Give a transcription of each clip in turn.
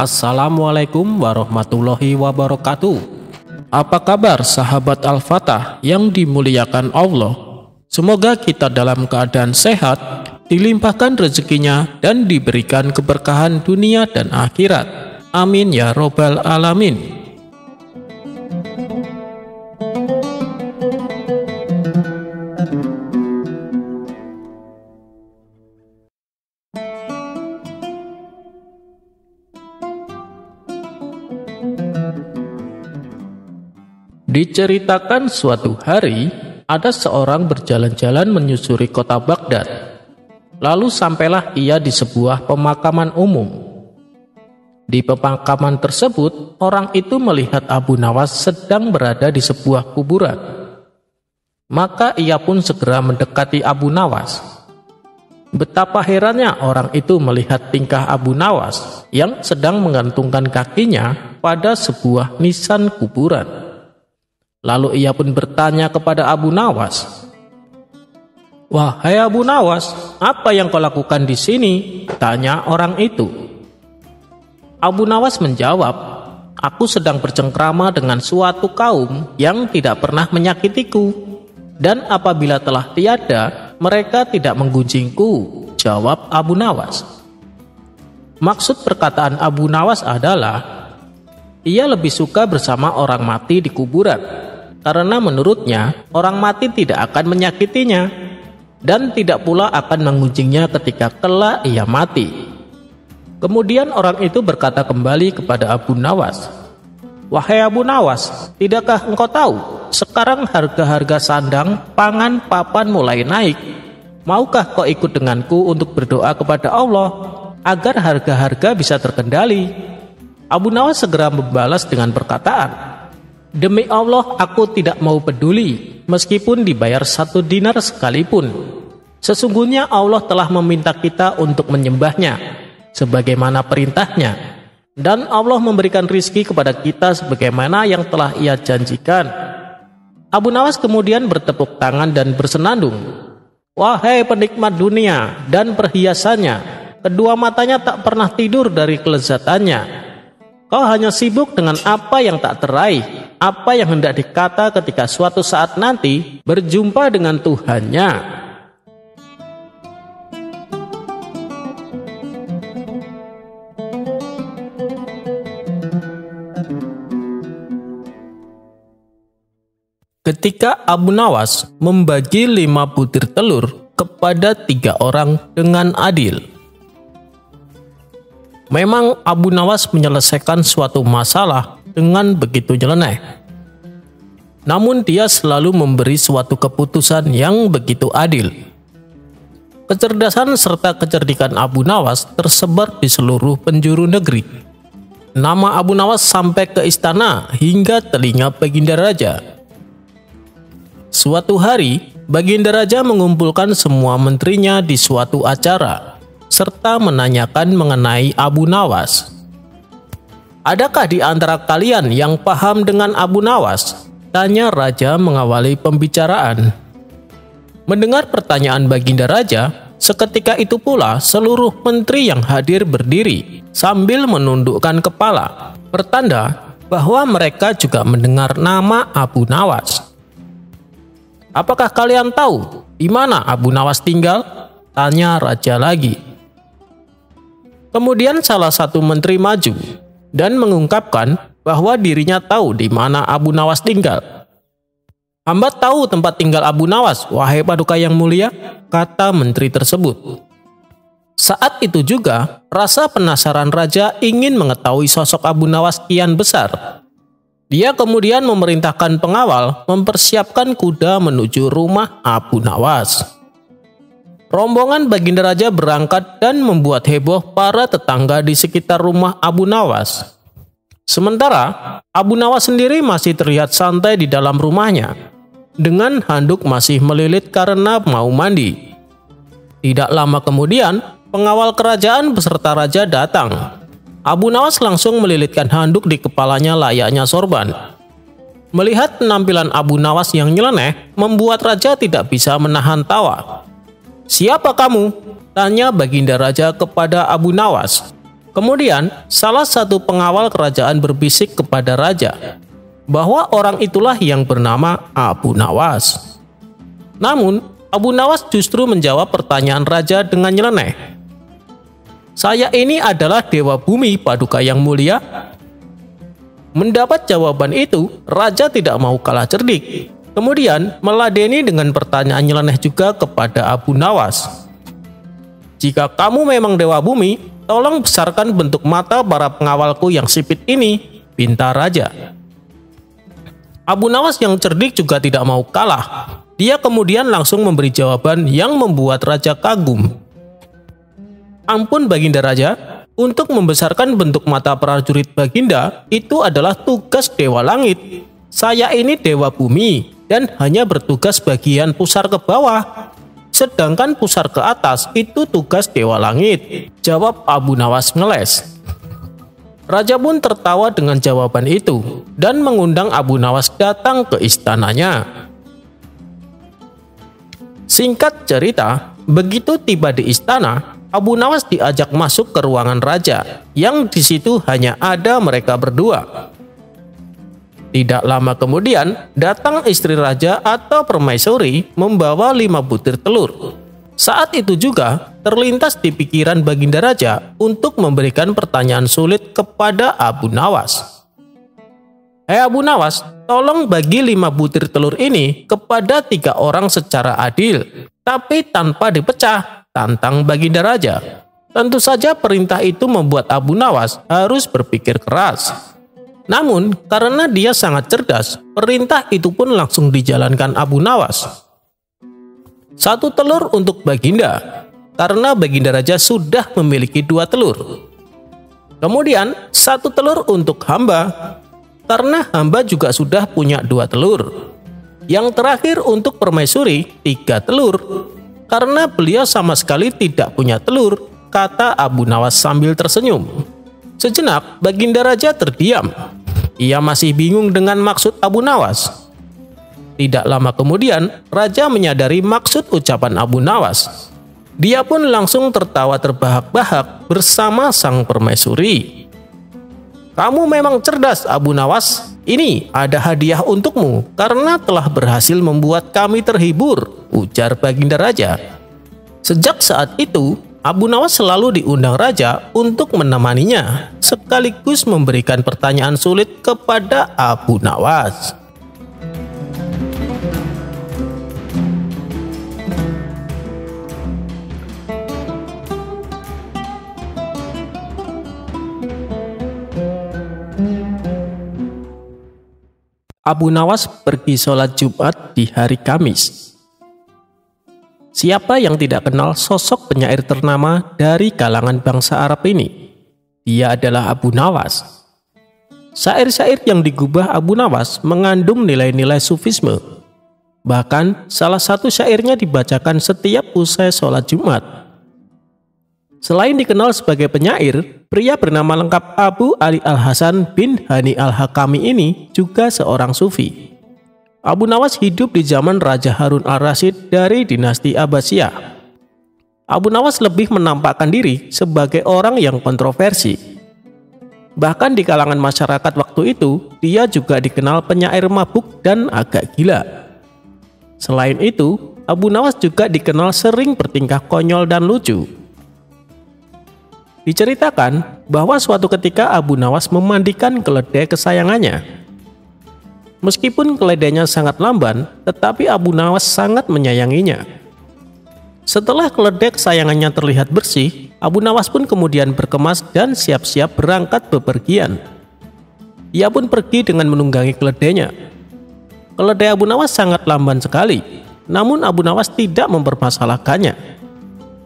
Assalamualaikum warahmatullahi wabarakatuh. Apa kabar sahabat Al-Fatah yang dimuliakan Allah? Semoga kita dalam keadaan sehat, dilimpahkan rezekinya dan diberikan keberkahan dunia dan akhirat. Amin ya robbal alamin. Diceritakan suatu hari, ada seorang berjalan-jalan menyusuri kota Baghdad. Lalu sampailah ia di sebuah pemakaman umum. Di pemakaman tersebut, orang itu melihat Abu Nawas sedang berada di sebuah kuburan. Maka ia pun segera mendekati Abu Nawas. Betapa herannya orang itu melihat tingkah Abu Nawas yang sedang menggantungkan kakinya pada sebuah nisan kuburan. Lalu ia pun bertanya kepada Abu Nawas, "Wahai Abu Nawas, apa yang kau lakukan di sini?" tanya orang itu. Abu Nawas menjawab, "Aku sedang bercengkrama dengan suatu kaum yang tidak pernah menyakitiku, dan apabila telah tiada, mereka tidak menggunjingku," jawab Abu Nawas. Maksud perkataan Abu Nawas adalah, ia lebih suka bersama orang mati di kuburan, karena menurutnya orang mati tidak akan menyakitinya dan tidak pula akan mengunjingnya ketika kelak ia mati. Kemudian orang itu berkata kembali kepada Abu Nawas, "Wahai Abu Nawas, tidakkah engkau tahu sekarang harga-harga sandang, pangan, papan mulai naik? Maukah kau ikut denganku untuk berdoa kepada Allah agar harga-harga bisa terkendali?" Abu Nawas segera membalas dengan perkataan, "Demi Allah, aku tidak mau peduli, meskipun dibayar 1 dinar sekalipun. Sesungguhnya Allah telah meminta kita untuk menyembahnya, sebagaimana perintahnya. Dan Allah memberikan rizki kepada kita sebagaimana yang telah ia janjikan." Abu Nawas kemudian bertepuk tangan dan bersenandung, "Wahai penikmat dunia dan perhiasannya, kedua matanya tak pernah tidur dari kelezatannya. Kau hanya sibuk dengan apa yang tak teraih, apa yang hendak dikata ketika suatu saat nanti berjumpa dengan Tuhannya." Ketika Abu Nawas membagi 5 butir telur kepada 3 orang dengan adil. Memang Abu Nawas menyelesaikan suatu masalah dengan begitu nyeleneh. Namun dia selalu memberi suatu keputusan yang begitu adil. Kecerdasan serta kecerdikan Abu Nawas tersebar di seluruh penjuru negeri. Nama Abu Nawas sampai ke istana hingga telinga Baginda Raja. Suatu hari, Baginda Raja mengumpulkan semua menterinya di suatu acara serta menanyakan mengenai Abu Nawas. "Adakah di antara kalian yang paham dengan Abu Nawas?" tanya Raja mengawali pembicaraan. Mendengar pertanyaan Baginda Raja, seketika itu pula seluruh menteri yang hadir berdiri sambil menundukkan kepala, pertanda bahwa mereka juga mendengar nama Abu Nawas. "Apakah kalian tahu di mana Abu Nawas tinggal?" tanya Raja lagi. Kemudian salah satu menteri maju dan mengungkapkan bahwa dirinya tahu di mana Abu Nawas tinggal. "Hamba tahu tempat tinggal Abu Nawas, wahai Paduka yang mulia," kata menteri tersebut. Saat itu juga, rasa penasaran Raja ingin mengetahui sosok Abu Nawas kian besar. Dia kemudian memerintahkan pengawal mempersiapkan kuda menuju rumah Abu Nawas. Rombongan Baginda Raja berangkat dan membuat heboh para tetangga di sekitar rumah Abu Nawas. Sementara Abu Nawas sendiri masih terlihat santai di dalam rumahnya, dengan handuk masih melilit karena mau mandi. Tidak lama kemudian, pengawal kerajaan beserta raja datang. Abu Nawas langsung melilitkan handuk di kepalanya layaknya sorban. Melihat penampilan Abu Nawas yang nyeleneh, membuat raja tidak bisa menahan tawa. "Siapa kamu?" tanya Baginda Raja kepada Abu Nawas. Kemudian, salah satu pengawal kerajaan berbisik kepada raja bahwa orang itulah yang bernama Abu Nawas. Namun, Abu Nawas justru menjawab pertanyaan raja dengan nyeleneh. "Saya ini adalah dewa bumi Paduka yang mulia." Mendapat jawaban itu, raja tidak mau kalah cerdik. Kemudian, meladeni dengan pertanyaan nyeleneh juga kepada Abu Nawas. "Jika kamu memang dewa bumi, tolong besarkan bentuk mata para pengawalku yang sipit ini," pinta raja. Abu Nawas yang cerdik juga tidak mau kalah. Dia kemudian langsung memberi jawaban yang membuat raja kagum. "Ampun Baginda Raja, untuk membesarkan bentuk mata prajurit Baginda itu adalah tugas Dewa Langit. Saya ini Dewa Bumi dan hanya bertugas bagian pusar ke bawah. Sedangkan pusar ke atas itu tugas Dewa Langit," jawab Abu Nawas ngeles. Raja pun tertawa dengan jawaban itu dan mengundang Abu Nawas datang ke istananya. Singkat cerita, begitu tiba di istana, Abu Nawas diajak masuk ke ruangan raja, yang di situ hanya ada mereka berdua. Tidak lama kemudian, datang istri raja atau permaisuri membawa 5 butir telur. Saat itu juga terlintas di pikiran Baginda Raja untuk memberikan pertanyaan sulit kepada Abu Nawas. "Hei Abu Nawas, tolong bagi 5 butir telur ini kepada 3 orang secara adil, tapi tanpa dipecah," tantang Baginda Raja. Tentu saja perintah itu membuat Abu Nawas harus berpikir keras. Namun, karena dia sangat cerdas, perintah itu pun langsung dijalankan Abu Nawas. 1 telur untuk Baginda, karena Baginda Raja sudah memiliki 2 telur. Kemudian 1 telur untuk hamba, karena hamba juga sudah punya 2 telur. Yang terakhir untuk permaisuri 3 telur, karena beliau sama sekali tidak punya telur, kata Abu Nawas sambil tersenyum. Sejenak Baginda Raja terdiam. Ia masih bingung dengan maksud Abu Nawas. Tidak lama kemudian, raja menyadari maksud ucapan Abu Nawas. Dia pun langsung tertawa terbahak-bahak bersama sang permaisuri. "Kamu memang cerdas, Abu Nawas. Ini ada hadiah untukmu karena telah berhasil membuat kami terhibur," ujar Baginda Raja. Sejak saat itu, Abu Nawas selalu diundang raja untuk menemaninya, sekaligus memberikan pertanyaan sulit kepada Abu Nawas. Abu Nawas pergi sholat Jumat di hari Kamis. Siapa yang tidak kenal sosok penyair ternama dari kalangan bangsa Arab ini? Dia adalah Abu Nawas. Syair-syair yang digubah Abu Nawas mengandung nilai-nilai sufisme. Bahkan salah satu syairnya dibacakan setiap usai sholat Jumat. Selain dikenal sebagai penyair, pria bernama lengkap Abu Ali Al-Hasan bin Hani Al-Hakami ini juga seorang sufi. Abu Nawas hidup di zaman Raja Harun Al-Rasyid dari dinasti Abbasiyah. Abu Nawas lebih menampakkan diri sebagai orang yang kontroversi. Bahkan di kalangan masyarakat waktu itu, dia juga dikenal penyair mabuk dan agak gila. Selain itu, Abu Nawas juga dikenal sering bertingkah konyol dan lucu. Diceritakan bahwa suatu ketika Abu Nawas memandikan keledai kesayangannya. Meskipun keledainya sangat lamban, tetapi Abu Nawas sangat menyayanginya. Setelah keledai kesayangannya terlihat bersih, Abu Nawas pun kemudian berkemas dan siap-siap berangkat bepergian. Ia pun pergi dengan menunggangi keledainya. Keledai Abu Nawas sangat lamban sekali, namun Abu Nawas tidak mempermasalahkannya.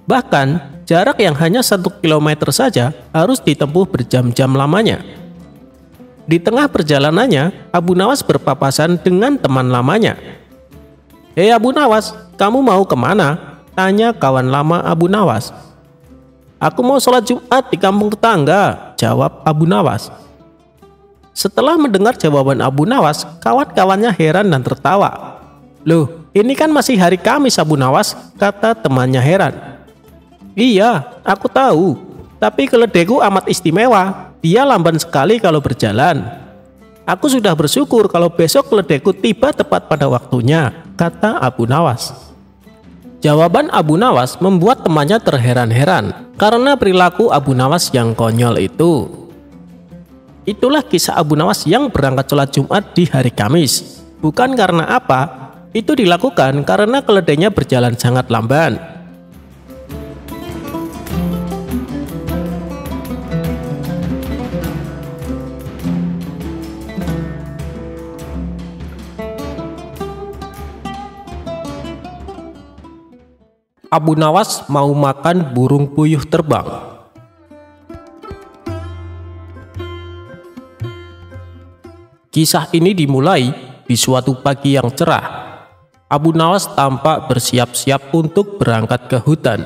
Bahkan, jarak yang hanya 1 kilometer saja harus ditempuh berjam-jam lamanya. Di tengah perjalanannya, Abu Nawas berpapasan dengan teman lamanya. "Hei Abu Nawas, kamu mau kemana?" tanya kawan lama Abu Nawas. "Aku mau sholat Jumat di kampung tetangga," jawab Abu Nawas. Setelah mendengar jawaban Abu Nawas, kawan-kawannya heran dan tertawa. "Loh, ini kan masih hari Kamis Abu Nawas," kata temannya heran. "Iya, aku tahu. Tapi keledaiku amat istimewa, dia lamban sekali kalau berjalan. Aku sudah bersyukur kalau besok keledaiku tiba tepat pada waktunya, kata Abu Nawas. Jawaban Abu Nawas membuat temannya terheran-heran karena perilaku Abu Nawas yang konyol itu. Itulah kisah Abu Nawas yang berangkat sholat Jumat di hari Kamis. Bukan karena apa, itu dilakukan karena keledainya berjalan sangat lamban. Abu Nawas mau makan burung puyuh terbang. Kisah ini dimulai di suatu pagi yang cerah. Abu Nawas tampak bersiap-siap untuk berangkat ke hutan.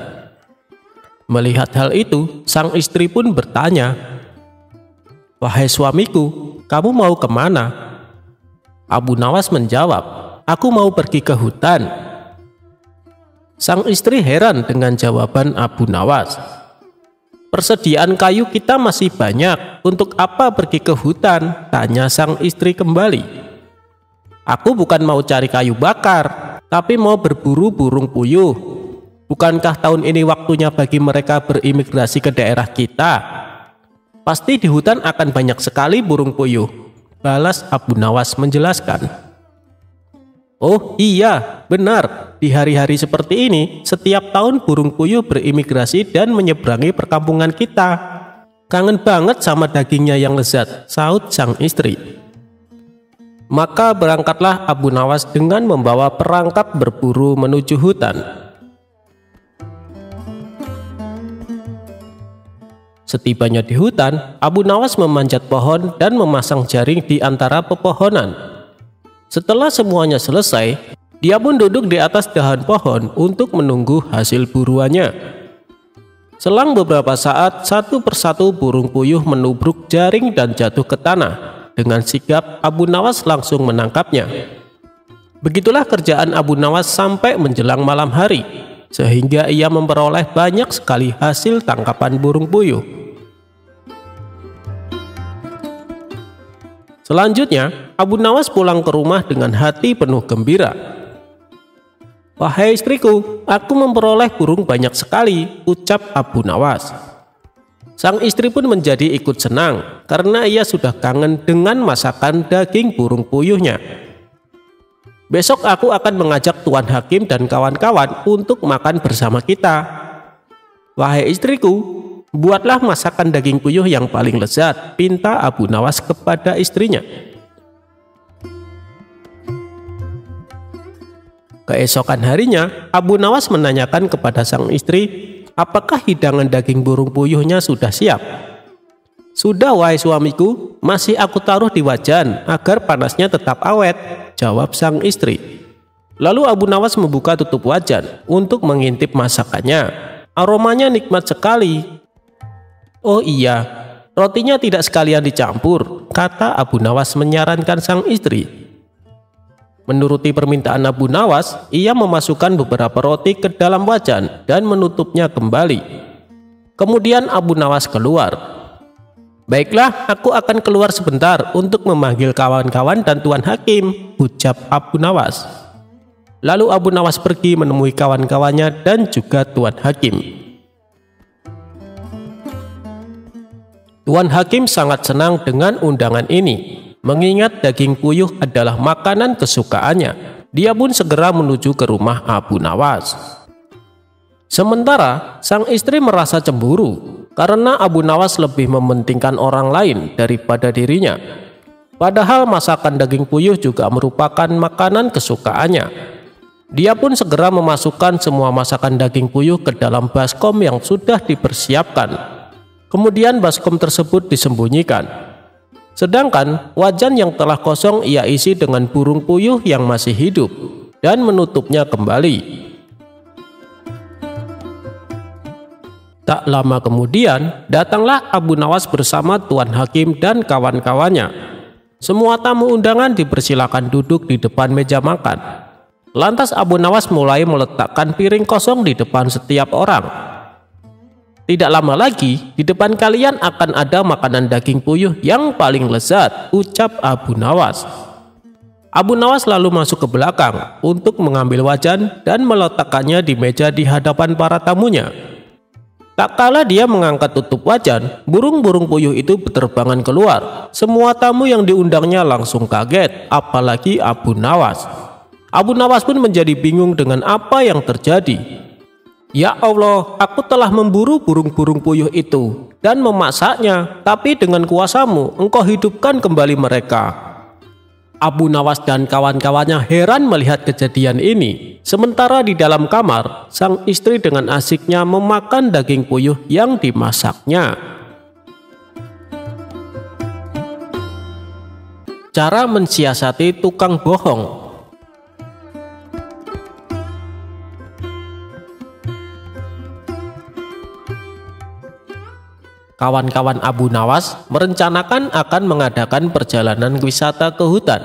Melihat hal itu, sang istri pun bertanya, "Wahai suamiku, kamu mau kemana?" Abu Nawas menjawab, "Aku mau pergi ke hutan." Sang istri heran dengan jawaban Abu Nawas. "Persediaan kayu kita masih banyak, untuk apa pergi ke hutan?" tanya sang istri kembali. "Aku bukan mau cari kayu bakar, tapi mau berburu burung puyuh. Bukankah tahun ini waktunya bagi mereka berimigrasi ke daerah kita? Pasti di hutan akan banyak sekali burung puyuh," balas Abu Nawas menjelaskan. "Oh iya, benar. Di hari-hari seperti ini, setiap tahun burung puyuh berimigrasi dan menyeberangi perkampungan kita. Kangen banget sama dagingnya yang lezat," sahut sang istri. Maka berangkatlah Abu Nawas dengan membawa perangkap berburu menuju hutan. Setibanya di hutan, Abu Nawas memanjat pohon dan memasang jaring di antara pepohonan. Setelah semuanya selesai, dia pun duduk di atas dahan pohon untuk menunggu hasil buruannya. Selang beberapa saat, satu persatu burung puyuh menubruk jaring dan jatuh ke tanah. Dengan sigap, Abu Nawas langsung menangkapnya. Begitulah kerjaan Abu Nawas sampai menjelang malam hari, sehingga ia memperoleh banyak sekali hasil tangkapan burung puyuh. Selanjutnya, Abu Nawas pulang ke rumah dengan hati penuh gembira. "Wahai istriku, aku memperoleh burung banyak sekali," ucap Abu Nawas. Sang istri pun menjadi ikut senang karena ia sudah kangen dengan masakan daging burung puyuhnya. "Besok aku akan mengajak Tuan Hakim dan kawan-kawan untuk makan bersama kita. Wahai istriku, buatlah masakan daging puyuh yang paling lezat," pinta Abu Nawas kepada istrinya. Keesokan harinya, Abu Nawas menanyakan kepada sang istri, apakah hidangan daging burung puyuhnya sudah siap. "Sudah, wahai suamiku, masih aku taruh di wajan agar panasnya tetap awet," jawab sang istri. Lalu Abu Nawas membuka tutup wajan untuk mengintip masakannya. Aromanya nikmat sekali. "Oh iya, rotinya tidak sekalian dicampur," kata Abu Nawas menyarankan sang istri. Menuruti permintaan Abu Nawas, ia memasukkan beberapa roti ke dalam wajan dan menutupnya kembali. Kemudian Abu Nawas keluar. "Baiklah, aku akan keluar sebentar untuk memanggil kawan-kawan dan Tuan Hakim," ucap Abu Nawas. Lalu Abu Nawas pergi menemui kawan-kawannya dan juga Tuan Hakim. Tuan Hakim sangat senang dengan undangan ini. Mengingat daging puyuh adalah makanan kesukaannya, dia pun segera menuju ke rumah Abu Nawas. Sementara sang istri merasa cemburu karena Abu Nawas lebih mementingkan orang lain daripada dirinya. Padahal masakan daging puyuh juga merupakan makanan kesukaannya. Dia pun segera memasukkan semua masakan daging puyuh ke dalam baskom yang sudah dipersiapkan. Kemudian baskom tersebut disembunyikan. Sedangkan wajan yang telah kosong ia isi dengan burung puyuh yang masih hidup dan menutupnya kembali. Tak lama kemudian, datanglah Abu Nawas bersama Tuan Hakim dan kawan-kawannya. Semua tamu undangan dipersilakan duduk di depan meja makan. Lantas Abu Nawas mulai meletakkan piring kosong di depan setiap orang. Tidak lama lagi, di depan kalian akan ada makanan daging puyuh yang paling lezat, ucap Abu Nawas. Abu Nawas lalu masuk ke belakang untuk mengambil wajan dan meletakkannya di meja di hadapan para tamunya. Tak kala dia mengangkat tutup wajan, burung-burung puyuh itu berterbangan keluar. Semua tamu yang diundangnya langsung kaget, apalagi Abu Nawas. Abu Nawas pun menjadi bingung dengan apa yang terjadi. Ya Allah, aku telah memburu burung-burung puyuh itu dan memasaknya, tapi dengan kuasamu engkau hidupkan kembali mereka. Abu Nawas dan kawan-kawannya heran melihat kejadian ini. Sementara di dalam kamar, sang istri dengan asiknya memakan daging puyuh yang dimasaknya. Cara mensiasati tukang bohong. Kawan-kawan Abu Nawas merencanakan akan mengadakan perjalanan wisata ke hutan.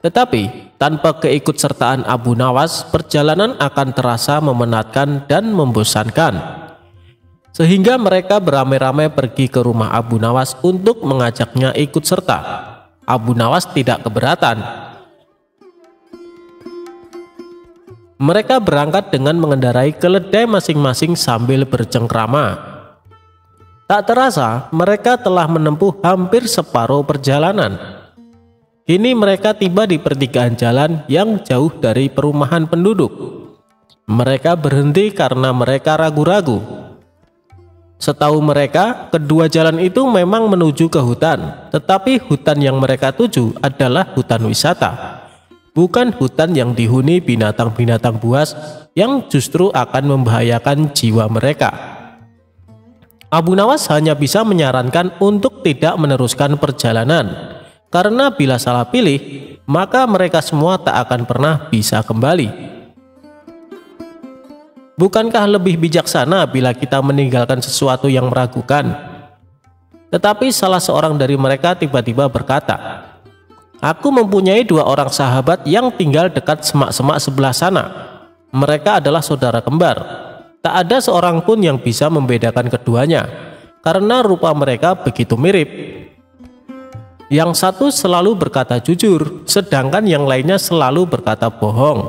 Tetapi tanpa keikutsertaan Abu Nawas, perjalanan akan terasa memenatkan dan membosankan. Sehingga mereka beramai-ramai pergi ke rumah Abu Nawas untuk mengajaknya ikut serta. Abu Nawas tidak keberatan. Mereka berangkat dengan mengendarai keledai masing-masing sambil bercengkrama. Tak terasa mereka telah menempuh hampir separuh perjalanan. Kini mereka tiba di pertigaan jalan yang jauh dari perumahan penduduk. Mereka berhenti karena mereka ragu-ragu. Setahu mereka, kedua jalan itu memang menuju ke hutan, tetapi hutan yang mereka tuju adalah hutan wisata, bukan hutan yang dihuni binatang-binatang buas yang justru akan membahayakan jiwa mereka. Abu Nawas hanya bisa menyarankan untuk tidak meneruskan perjalanan, karena bila salah pilih, maka mereka semua tak akan pernah bisa kembali. Bukankah lebih bijaksana bila kita meninggalkan sesuatu yang meragukan? Tetapi salah seorang dari mereka tiba-tiba berkata, "Aku mempunyai 2 orang sahabat yang tinggal dekat semak-semak sebelah sana. Mereka adalah saudara kembar. Tak ada seorang pun yang bisa membedakan keduanya, karena rupa mereka begitu mirip. Yang satu selalu berkata jujur, sedangkan yang lainnya selalu berkata bohong.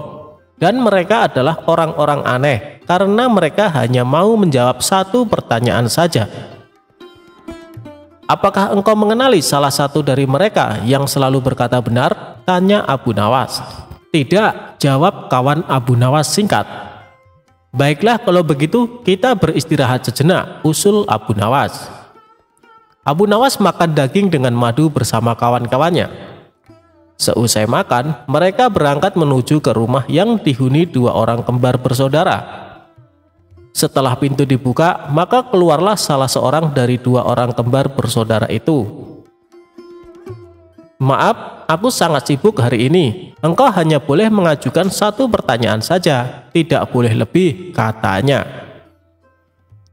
Dan mereka adalah orang-orang aneh, karena mereka hanya mau menjawab satu pertanyaan saja. Apakah engkau mengenali salah satu dari mereka yang selalu berkata benar?" tanya Abu Nawas. "Tidak," jawab kawan Abu Nawas singkat. "Baiklah kalau begitu kita beristirahat sejenak," usul Abu Nawas. Abu Nawas makan daging dengan madu bersama kawan-kawannya. Seusai makan, mereka berangkat menuju ke rumah yang dihuni 2 orang kembar bersaudara. Setelah pintu dibuka, maka keluarlah salah seorang dari 2 orang kembar bersaudara itu. "Maaf, aku sangat sibuk hari ini. Engkau hanya boleh mengajukan 1 pertanyaan saja, tidak boleh lebih," katanya.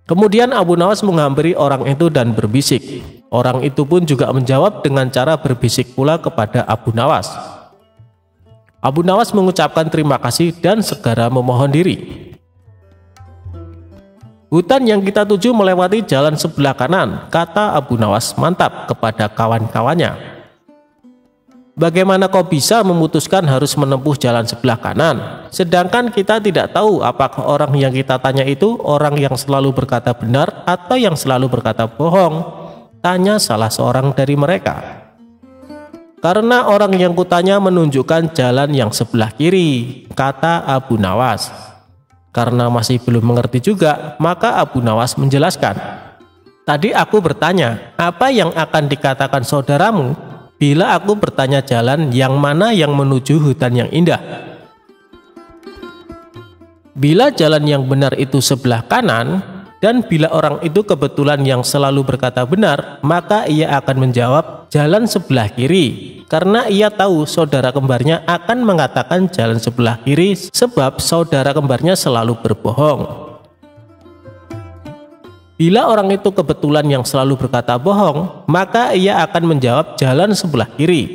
Kemudian Abu Nawas menghampiri orang itu dan berbisik. Orang itu pun juga menjawab dengan cara berbisik pula kepada Abu Nawas. Abu Nawas mengucapkan terima kasih dan segera memohon diri. "Hutan yang kita tuju melewati jalan sebelah kanan," kata Abu Nawas mantap kepada kawan-kawannya. "Bagaimana kau bisa memutuskan harus menempuh jalan sebelah kanan? Sedangkan kita tidak tahu apakah orang yang kita tanya itu orang yang selalu berkata benar atau yang selalu berkata bohong," tanya salah seorang dari mereka. "Karena orang yang kutanya menunjukkan jalan yang sebelah kiri," kata Abu Nawas. Karena masih belum mengerti juga, maka Abu Nawas menjelaskan, "Tadi aku bertanya, apa yang akan dikatakan saudaramu bila aku bertanya jalan yang mana yang menuju hutan yang indah? Bila jalan yang benar itu sebelah kanan, dan bila orang itu kebetulan yang selalu berkata benar, maka ia akan menjawab jalan sebelah kiri, karena ia tahu saudara kembarnya akan mengatakan jalan sebelah kiri sebab saudara kembarnya selalu berbohong. Bila orang itu kebetulan yang selalu berkata bohong, maka ia akan menjawab jalan sebelah kiri,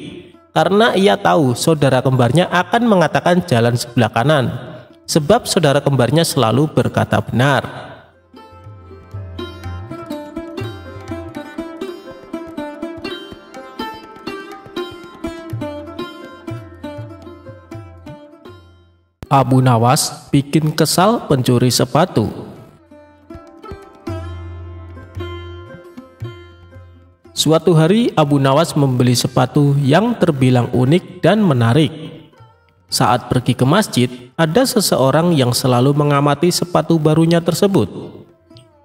karena ia tahu saudara kembarnya akan mengatakan jalan sebelah kanan, sebab saudara kembarnya selalu berkata benar." Abu Nawas bikin kesal pencuri sepatu. Suatu hari Abu Nawas membeli sepatu yang terbilang unik dan menarik. Saat pergi ke masjid, ada seseorang yang selalu mengamati sepatu barunya tersebut.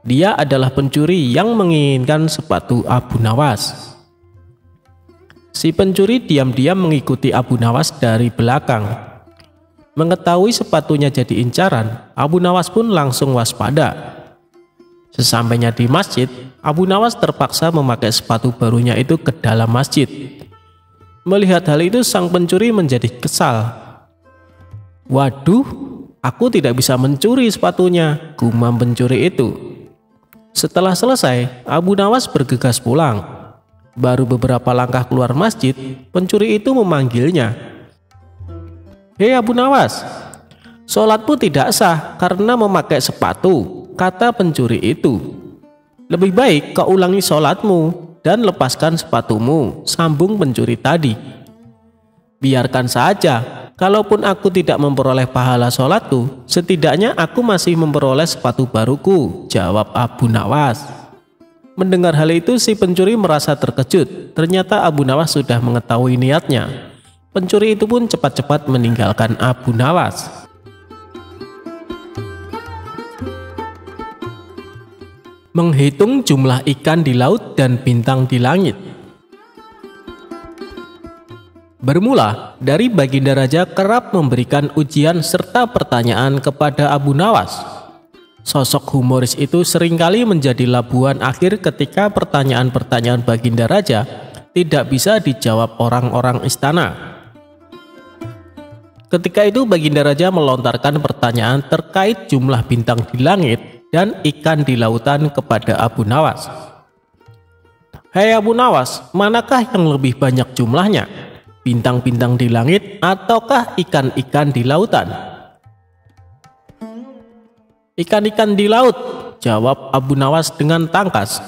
Dia adalah pencuri yang menginginkan sepatu Abu Nawas. Si pencuri diam-diam mengikuti Abu Nawas dari belakang. Mengetahui sepatunya jadi incaran, Abu Nawas pun langsung waspada. Sesampainya di masjid, Abu Nawas terpaksa memakai sepatu barunya itu ke dalam masjid. Melihat hal itu, sang pencuri menjadi kesal. "Waduh, aku tidak bisa mencuri sepatunya," gumam pencuri itu. Setelah selesai, Abu Nawas bergegas pulang. Baru beberapa langkah keluar masjid, pencuri itu memanggilnya. "Hei Abu Nawas, sholatmu tidak sah karena memakai sepatu," kata pencuri itu. "Lebih baik kau ulangi sholatmu dan lepaskan sepatumu," sambung pencuri tadi. "Biarkan saja, kalaupun aku tidak memperoleh pahala sholatku, setidaknya aku masih memperoleh sepatu baruku," jawab Abu Nawas. Mendengar hal itu, si pencuri merasa terkejut. Ternyata Abu Nawas sudah mengetahui niatnya. Pencuri itu pun cepat-cepat meninggalkan Abu Nawas. Menghitung jumlah ikan di laut dan bintang di langit. Bermula dari Baginda Raja kerap memberikan ujian serta pertanyaan kepada Abu Nawas. Sosok humoris itu seringkali menjadi labuhan akhir ketika pertanyaan-pertanyaan Baginda Raja tidak bisa dijawab orang-orang istana. Ketika itu Baginda Raja melontarkan pertanyaan terkait jumlah bintang di langit dan ikan di lautan kepada Abu Nawas. "Hei Abu Nawas, manakah yang lebih banyak jumlahnya? Bintang-bintang di langit ataukah ikan-ikan di lautan?" "Ikan-ikan di laut," jawab Abu Nawas dengan tangkas.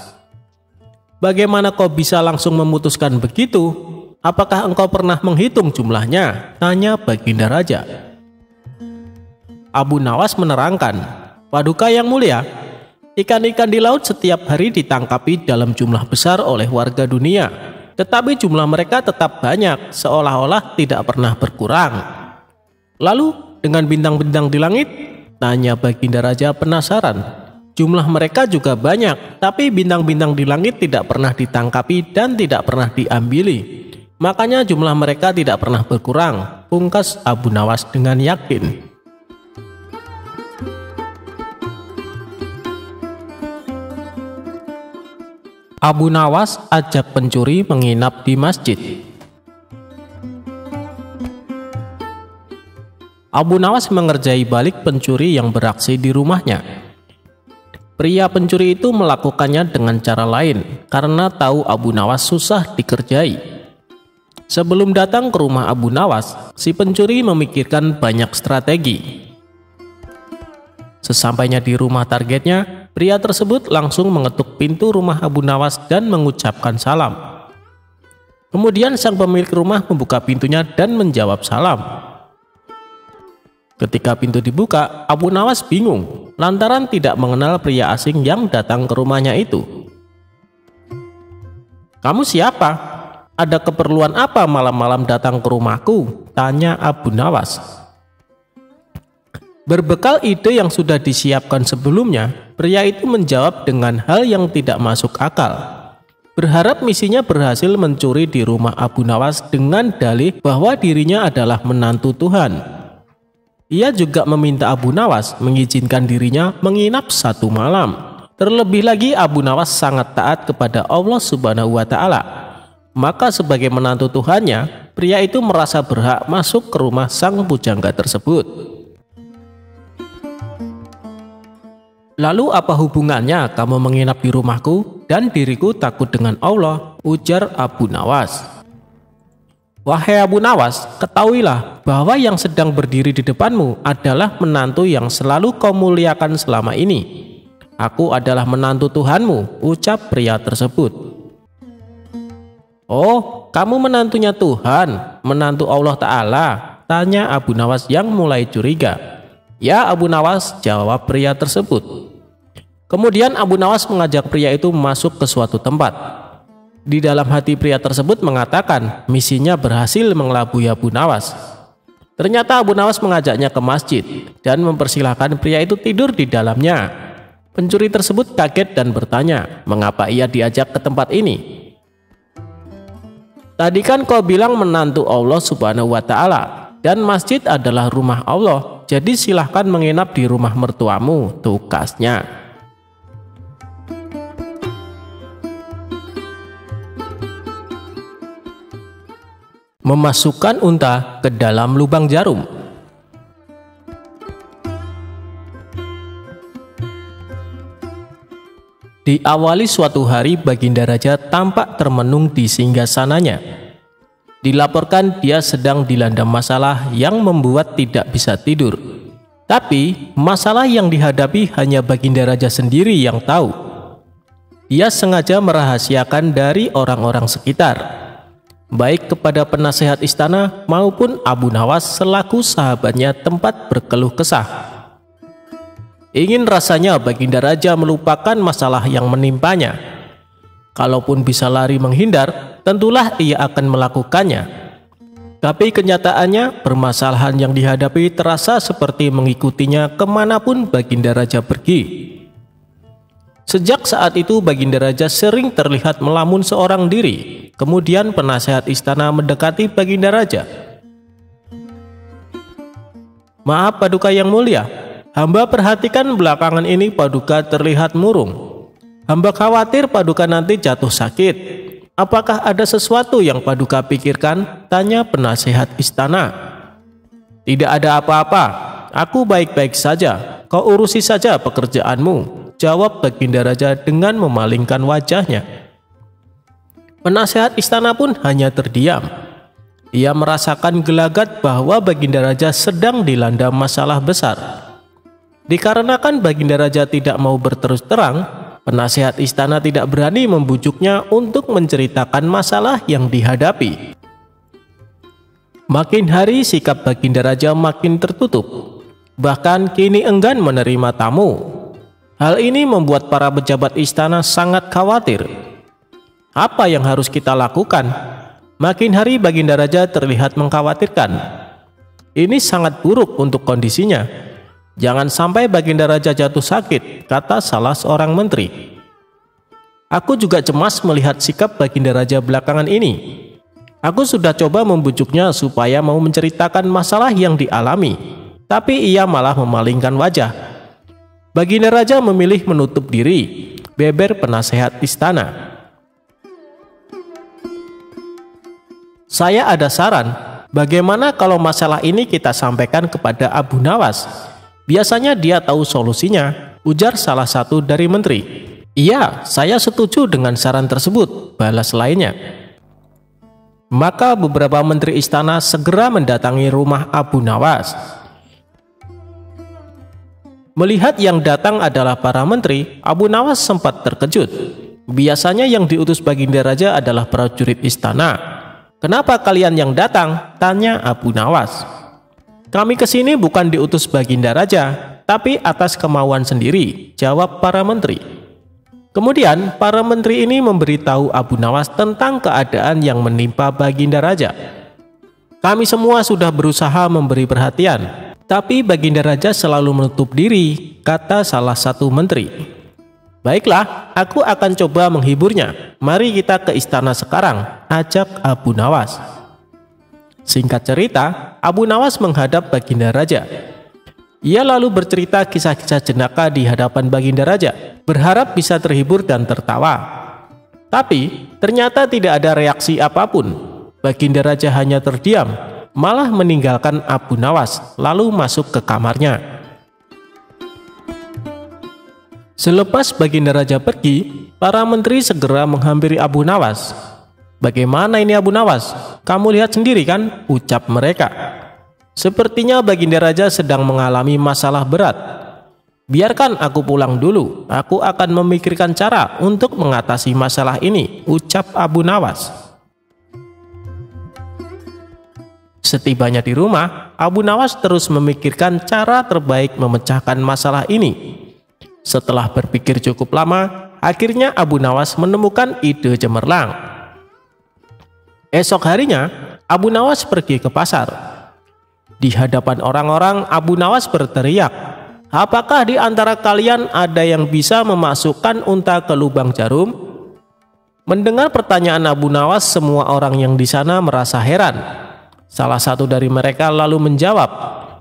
"Bagaimana kau bisa langsung memutuskan begitu? Apakah engkau pernah menghitung jumlahnya?" tanya Baginda Raja. Abu Nawas menerangkan, "Paduka yang mulia, ikan-ikan di laut setiap hari ditangkapi dalam jumlah besar oleh warga dunia. Tetapi jumlah mereka tetap banyak, seolah-olah tidak pernah berkurang." "Lalu dengan bintang-bintang di langit?" tanya Baginda Raja penasaran. "Jumlah mereka juga banyak, tapi bintang-bintang di langit tidak pernah ditangkapi dan tidak pernah diambili. Makanya jumlah mereka tidak pernah berkurang," pungkas Abu Nawas dengan yakin. Abu Nawas ajak pencuri menginap di masjid. Abu Nawas mengerjai balik pencuri yang beraksi di rumahnya. Pria pencuri itu melakukannya dengan cara lain karena tahu Abu Nawas susah dikerjai. Sebelum datang ke rumah Abu Nawas, si pencuri memikirkan banyak strategi. Sesampainya di rumah targetnya, pria tersebut langsung mengetuk pintu rumah Abu Nawas dan mengucapkan salam. Kemudian sang pemilik rumah membuka pintunya dan menjawab salam. Ketika pintu dibuka, Abu Nawas bingung lantaran tidak mengenal pria asing yang datang ke rumahnya itu. "Kamu siapa? Ada keperluan apa malam-malam datang ke rumahku?" tanya Abu Nawas. Berbekal ide yang sudah disiapkan sebelumnya, pria itu menjawab dengan hal yang tidak masuk akal. Berharap misinya berhasil mencuri di rumah Abu Nawas dengan dalih bahwa dirinya adalah menantu Tuhan. Ia juga meminta Abu Nawas mengizinkan dirinya menginap 1 malam. Terlebih lagi Abu Nawas sangat taat kepada Allah Subhanahu wa Ta'ala. Maka sebagai menantu Tuhannya, pria itu merasa berhak masuk ke rumah sang pujangga tersebut. "Lalu apa hubungannya kamu menginap di rumahku dan diriku takut dengan Allah?" ujar Abu Nawas. "Wahai Abu Nawas, ketahuilah bahwa yang sedang berdiri di depanmu adalah menantu yang selalu kau muliakan selama ini. Aku adalah menantu Tuhanmu," ucap pria tersebut. "Oh, kamu menantunya Tuhan, menantu Allah Ta'ala?" Tanya Abu Nawas yang mulai curiga. Ya Abu Nawas, jawab pria tersebut. Kemudian Abu Nawas mengajak pria itu masuk ke suatu tempat. Di dalam hati pria tersebut mengatakan misinya berhasil mengelabui Abu Nawas. Ternyata Abu Nawas mengajaknya ke masjid dan mempersilahkan pria itu tidur di dalamnya. Pencuri tersebut kaget dan bertanya, mengapa ia diajak ke tempat ini? Tadi kan kau bilang menantu Allah Subhanahu wa Ta'ala, dan masjid adalah rumah Allah, jadi silahkan menginap di rumah mertuamu, tukasnya. Memasukkan unta ke dalam lubang jarum. Diawali suatu hari, Baginda Raja tampak termenung di singgasananya. Dilaporkan dia sedang dilanda masalah yang membuat tidak bisa tidur. Tapi masalah yang dihadapi hanya Baginda Raja sendiri yang tahu. Dia sengaja merahasiakan dari orang-orang sekitar, baik kepada penasehat istana maupun Abu Nawas selaku sahabatnya tempat berkeluh kesah. Ingin rasanya Baginda Raja melupakan masalah yang menimpanya. Kalaupun bisa lari menghindar, tentulah ia akan melakukannya. Tapi kenyataannya, permasalahan yang dihadapi terasa seperti mengikutinya kemanapun Baginda Raja pergi. Sejak saat itu Baginda Raja sering terlihat melamun seorang diri. Kemudian penasehat istana mendekati Baginda Raja. Maaf Paduka yang mulia, hamba perhatikan belakangan ini Paduka terlihat murung. Hamba khawatir Paduka nanti jatuh sakit. Apakah ada sesuatu yang Paduka pikirkan? Tanya penasehat istana. Tidak ada apa-apa, aku baik-baik saja. Kau urusi saja pekerjaanmu, jawab Baginda Raja dengan memalingkan wajahnya. Penasehat istana pun hanya terdiam. Ia merasakan gelagat bahwa Baginda Raja sedang dilanda masalah besar. Dikarenakan Baginda Raja tidak mau berterus terang, penasehat istana tidak berani membujuknya untuk menceritakan masalah yang dihadapi. Makin hari sikap Baginda Raja makin tertutup, bahkan kini enggan menerima tamu. Hal ini membuat para pejabat istana sangat khawatir. Apa yang harus kita lakukan? Makin hari Baginda Raja terlihat mengkhawatirkan. Ini sangat buruk untuk kondisinya. Jangan sampai Baginda Raja jatuh sakit, kata salah seorang menteri. Aku juga cemas melihat sikap Baginda Raja belakangan ini. Aku sudah coba membujuknya supaya mau menceritakan masalah yang dialami, tapi ia malah memalingkan wajah. Baginda Raja memilih menutup diri, beber penasehat istana. Saya ada saran, bagaimana kalau masalah ini kita sampaikan kepada Abu Nawas? Biasanya dia tahu solusinya, ujar salah satu dari menteri. Iya, saya setuju dengan saran tersebut, balas lainnya. Maka beberapa menteri istana segera mendatangi rumah Abu Nawas. Melihat yang datang adalah para menteri, Abu Nawas sempat terkejut. Biasanya yang diutus Baginda Raja adalah prajurit istana. Kenapa kalian yang datang? Tanya Abu Nawas. Kami kesini bukan diutus Baginda Raja, tapi atas kemauan sendiri, jawab para menteri. Kemudian para menteri ini memberitahu Abu Nawas tentang keadaan yang menimpa Baginda Raja. Kami semua sudah berusaha memberi perhatian, tapi Baginda Raja selalu menutup diri, kata salah satu menteri. Baiklah, aku akan coba menghiburnya. Mari kita ke istana sekarang, ajak Abu Nawas. Singkat cerita, Abu Nawas menghadap Baginda Raja. Ia lalu bercerita kisah-kisah jenaka di hadapan Baginda Raja, berharap bisa terhibur dan tertawa. Tapi ternyata tidak ada reaksi apapun. Baginda Raja hanya terdiam, malah meninggalkan Abu Nawas, lalu masuk ke kamarnya. Selepas Baginda Raja pergi, para menteri segera menghampiri Abu Nawas. Bagaimana ini Abu Nawas? Kamu lihat sendiri kan? Ucap mereka. Sepertinya Baginda Raja sedang mengalami masalah berat. Biarkan aku pulang dulu. Aku akan memikirkan cara untuk mengatasi masalah ini, ucap Abu Nawas. Setibanya di rumah, Abu Nawas terus memikirkan cara terbaik memecahkan masalah ini. Setelah berpikir cukup lama, akhirnya Abu Nawas menemukan ide cemerlang. Esok harinya, Abu Nawas pergi ke pasar. Di hadapan orang-orang, Abu Nawas berteriak, "Apakah di antara kalian ada yang bisa memasukkan unta ke lubang jarum?" Mendengar pertanyaan Abu Nawas, semua orang yang di sana merasa heran. Salah satu dari mereka lalu menjawab,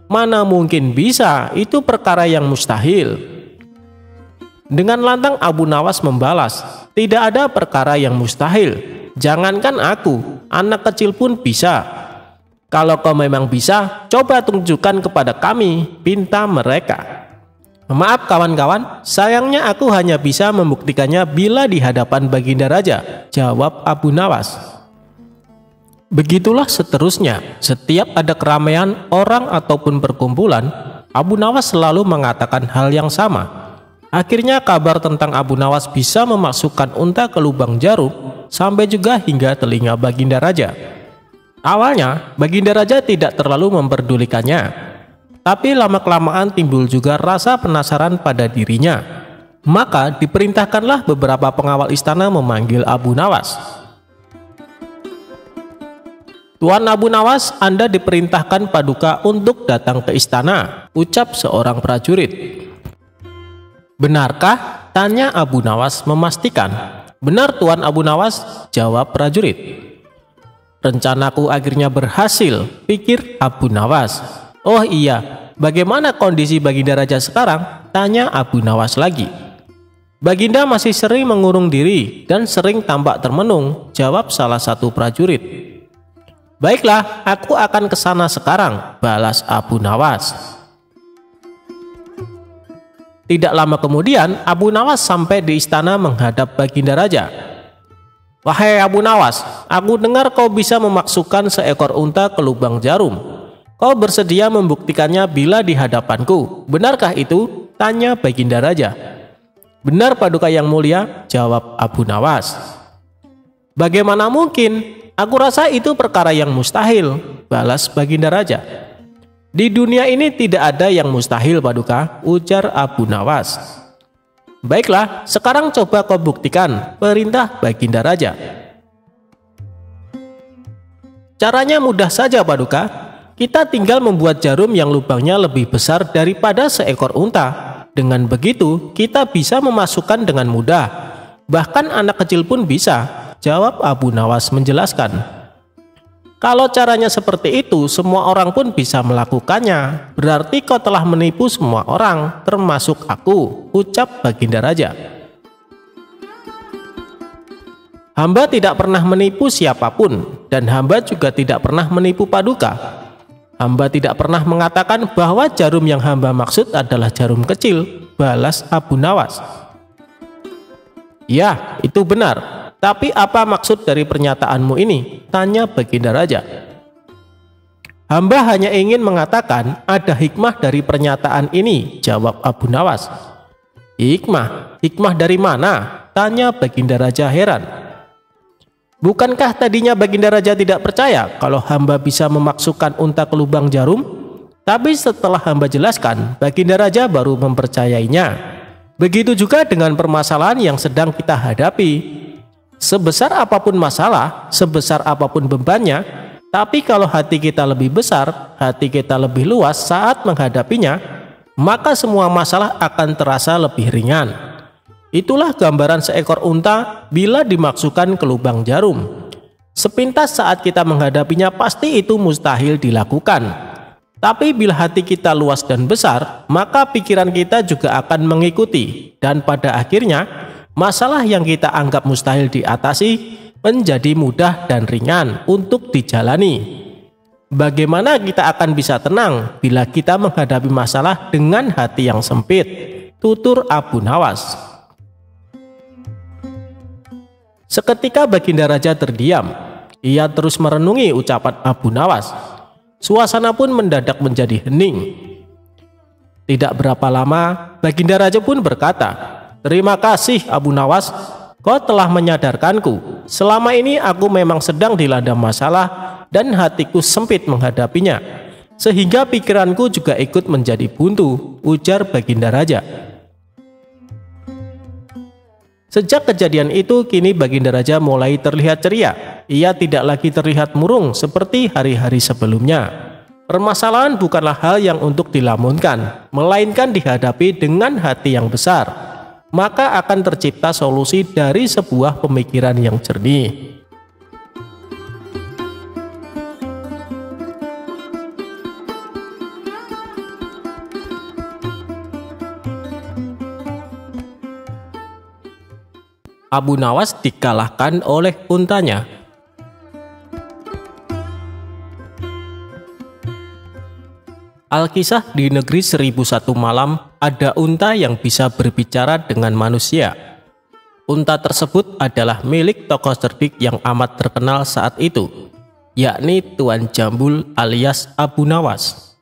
"Mana mungkin bisa, itu perkara yang mustahil." Dengan lantang Abu Nawas membalas, "Tidak ada perkara yang mustahil. Jangankan aku, anak kecil pun bisa. Kalau kau memang bisa, coba tunjukkan kepada kami," pinta mereka. "Maaf kawan-kawan, sayangnya aku hanya bisa membuktikannya bila di hadapan Baginda Raja," jawab Abu Nawas. Begitulah seterusnya, setiap ada keramaian orang ataupun perkumpulan, Abu Nawas selalu mengatakan hal yang sama. Akhirnya kabar tentang Abu Nawas bisa memasukkan unta ke lubang jarum sampai juga hingga telinga Baginda Raja. Awalnya, Baginda Raja tidak terlalu memperdulikannya, tapi lama-kelamaan timbul juga rasa penasaran pada dirinya. Maka diperintahkanlah beberapa pengawal istana memanggil Abu Nawas. "Tuan Abu Nawas, Anda diperintahkan Paduka untuk datang ke istana," ucap seorang prajurit. "Benarkah?" tanya Abu Nawas memastikan. "Benar Tuan Abu Nawas," jawab prajurit. "Rencanaku akhirnya berhasil," pikir Abu Nawas. "Oh iya, bagaimana kondisi Baginda Raja sekarang?" tanya Abu Nawas lagi. "Baginda masih sering mengurung diri dan sering tampak termenung," jawab salah satu prajurit. "Baiklah, aku akan ke sana sekarang," balas Abu Nawas. Tidak lama kemudian, Abu Nawas sampai di istana menghadap Baginda Raja. "Wahai Abu Nawas, aku dengar kau bisa memasukkan seekor unta ke lubang jarum. Kau bersedia membuktikannya bila di hadapanku. Benarkah itu?" tanya Baginda Raja. "Benar Paduka yang mulia," jawab Abu Nawas. "Bagaimana mungkin? Aku rasa itu perkara yang mustahil," balas Baginda Raja. "Di dunia ini tidak ada yang mustahil Paduka," ujar Abu Nawas. "Baiklah, sekarang coba kau buktikan," perintah Baginda Raja. "Caranya mudah saja Paduka. Kita tinggal membuat jarum yang lubangnya lebih besar daripada seekor unta. Dengan begitu, kita bisa memasukkan dengan mudah. Bahkan anak kecil pun bisa," jawab Abu Nawas menjelaskan. "Kalau caranya seperti itu, semua orang pun bisa melakukannya. Berarti kau telah menipu semua orang, termasuk aku," ucap Baginda Raja. "Hamba tidak pernah menipu siapapun, dan hamba juga tidak pernah menipu Paduka. Hamba tidak pernah mengatakan bahwa jarum yang hamba maksud adalah jarum kecil," balas Abu Nawas. "Ya, itu benar. Tapi apa maksud dari pernyataanmu ini?" tanya Baginda Raja. "Hamba hanya ingin mengatakan ada hikmah dari pernyataan ini," jawab Abu Nawas. "Hikmah? Hikmah dari mana?" tanya Baginda Raja heran. "Bukankah tadinya Baginda Raja tidak percaya kalau hamba bisa memasukkan unta ke lubang jarum? Tapi setelah hamba jelaskan, Baginda Raja baru mempercayainya. Begitu juga dengan permasalahan yang sedang kita hadapi. Sebesar apapun masalah, sebesar apapun bebannya, tapi kalau hati kita lebih besar, hati kita lebih luas saat menghadapinya, maka semua masalah akan terasa lebih ringan. Itulah gambaran seekor unta bila dimasukkan ke lubang jarum. Sepintas saat kita menghadapinya pasti itu mustahil dilakukan. Tapi bila hati kita luas dan besar, maka pikiran kita juga akan mengikuti, dan pada akhirnya masalah yang kita anggap mustahil diatasi menjadi mudah dan ringan untuk dijalani. Bagaimana kita akan bisa tenang bila kita menghadapi masalah dengan hati yang sempit?" tutur Abu Nawas. Seketika Baginda Raja terdiam. Ia terus merenungi ucapan Abu Nawas. Suasana pun mendadak menjadi hening. Tidak berapa lama, Baginda Raja pun berkata, "Terima kasih Abu Nawas. Kau telah menyadarkanku. Selama ini aku memang sedang dilanda masalah dan hatiku sempit menghadapinya, sehingga pikiranku juga ikut menjadi buntu, ujar Baginda Raja. Sejak kejadian itu, kini Baginda Raja mulai terlihat ceria. Ia tidak lagi terlihat murung seperti hari-hari sebelumnya. Permasalahan bukanlah hal yang untuk dilamunkan, melainkan dihadapi dengan hati yang besar. Maka akan tercipta solusi dari sebuah pemikiran yang jernih. Abu Nawas dikalahkan oleh untanya. Alkisah di negeri 1001 malam, ada unta yang bisa berbicara dengan manusia. Unta tersebut adalah milik tokoh cerdik yang amat terkenal saat itu, yakni Tuan Jambul alias Abu Nawas.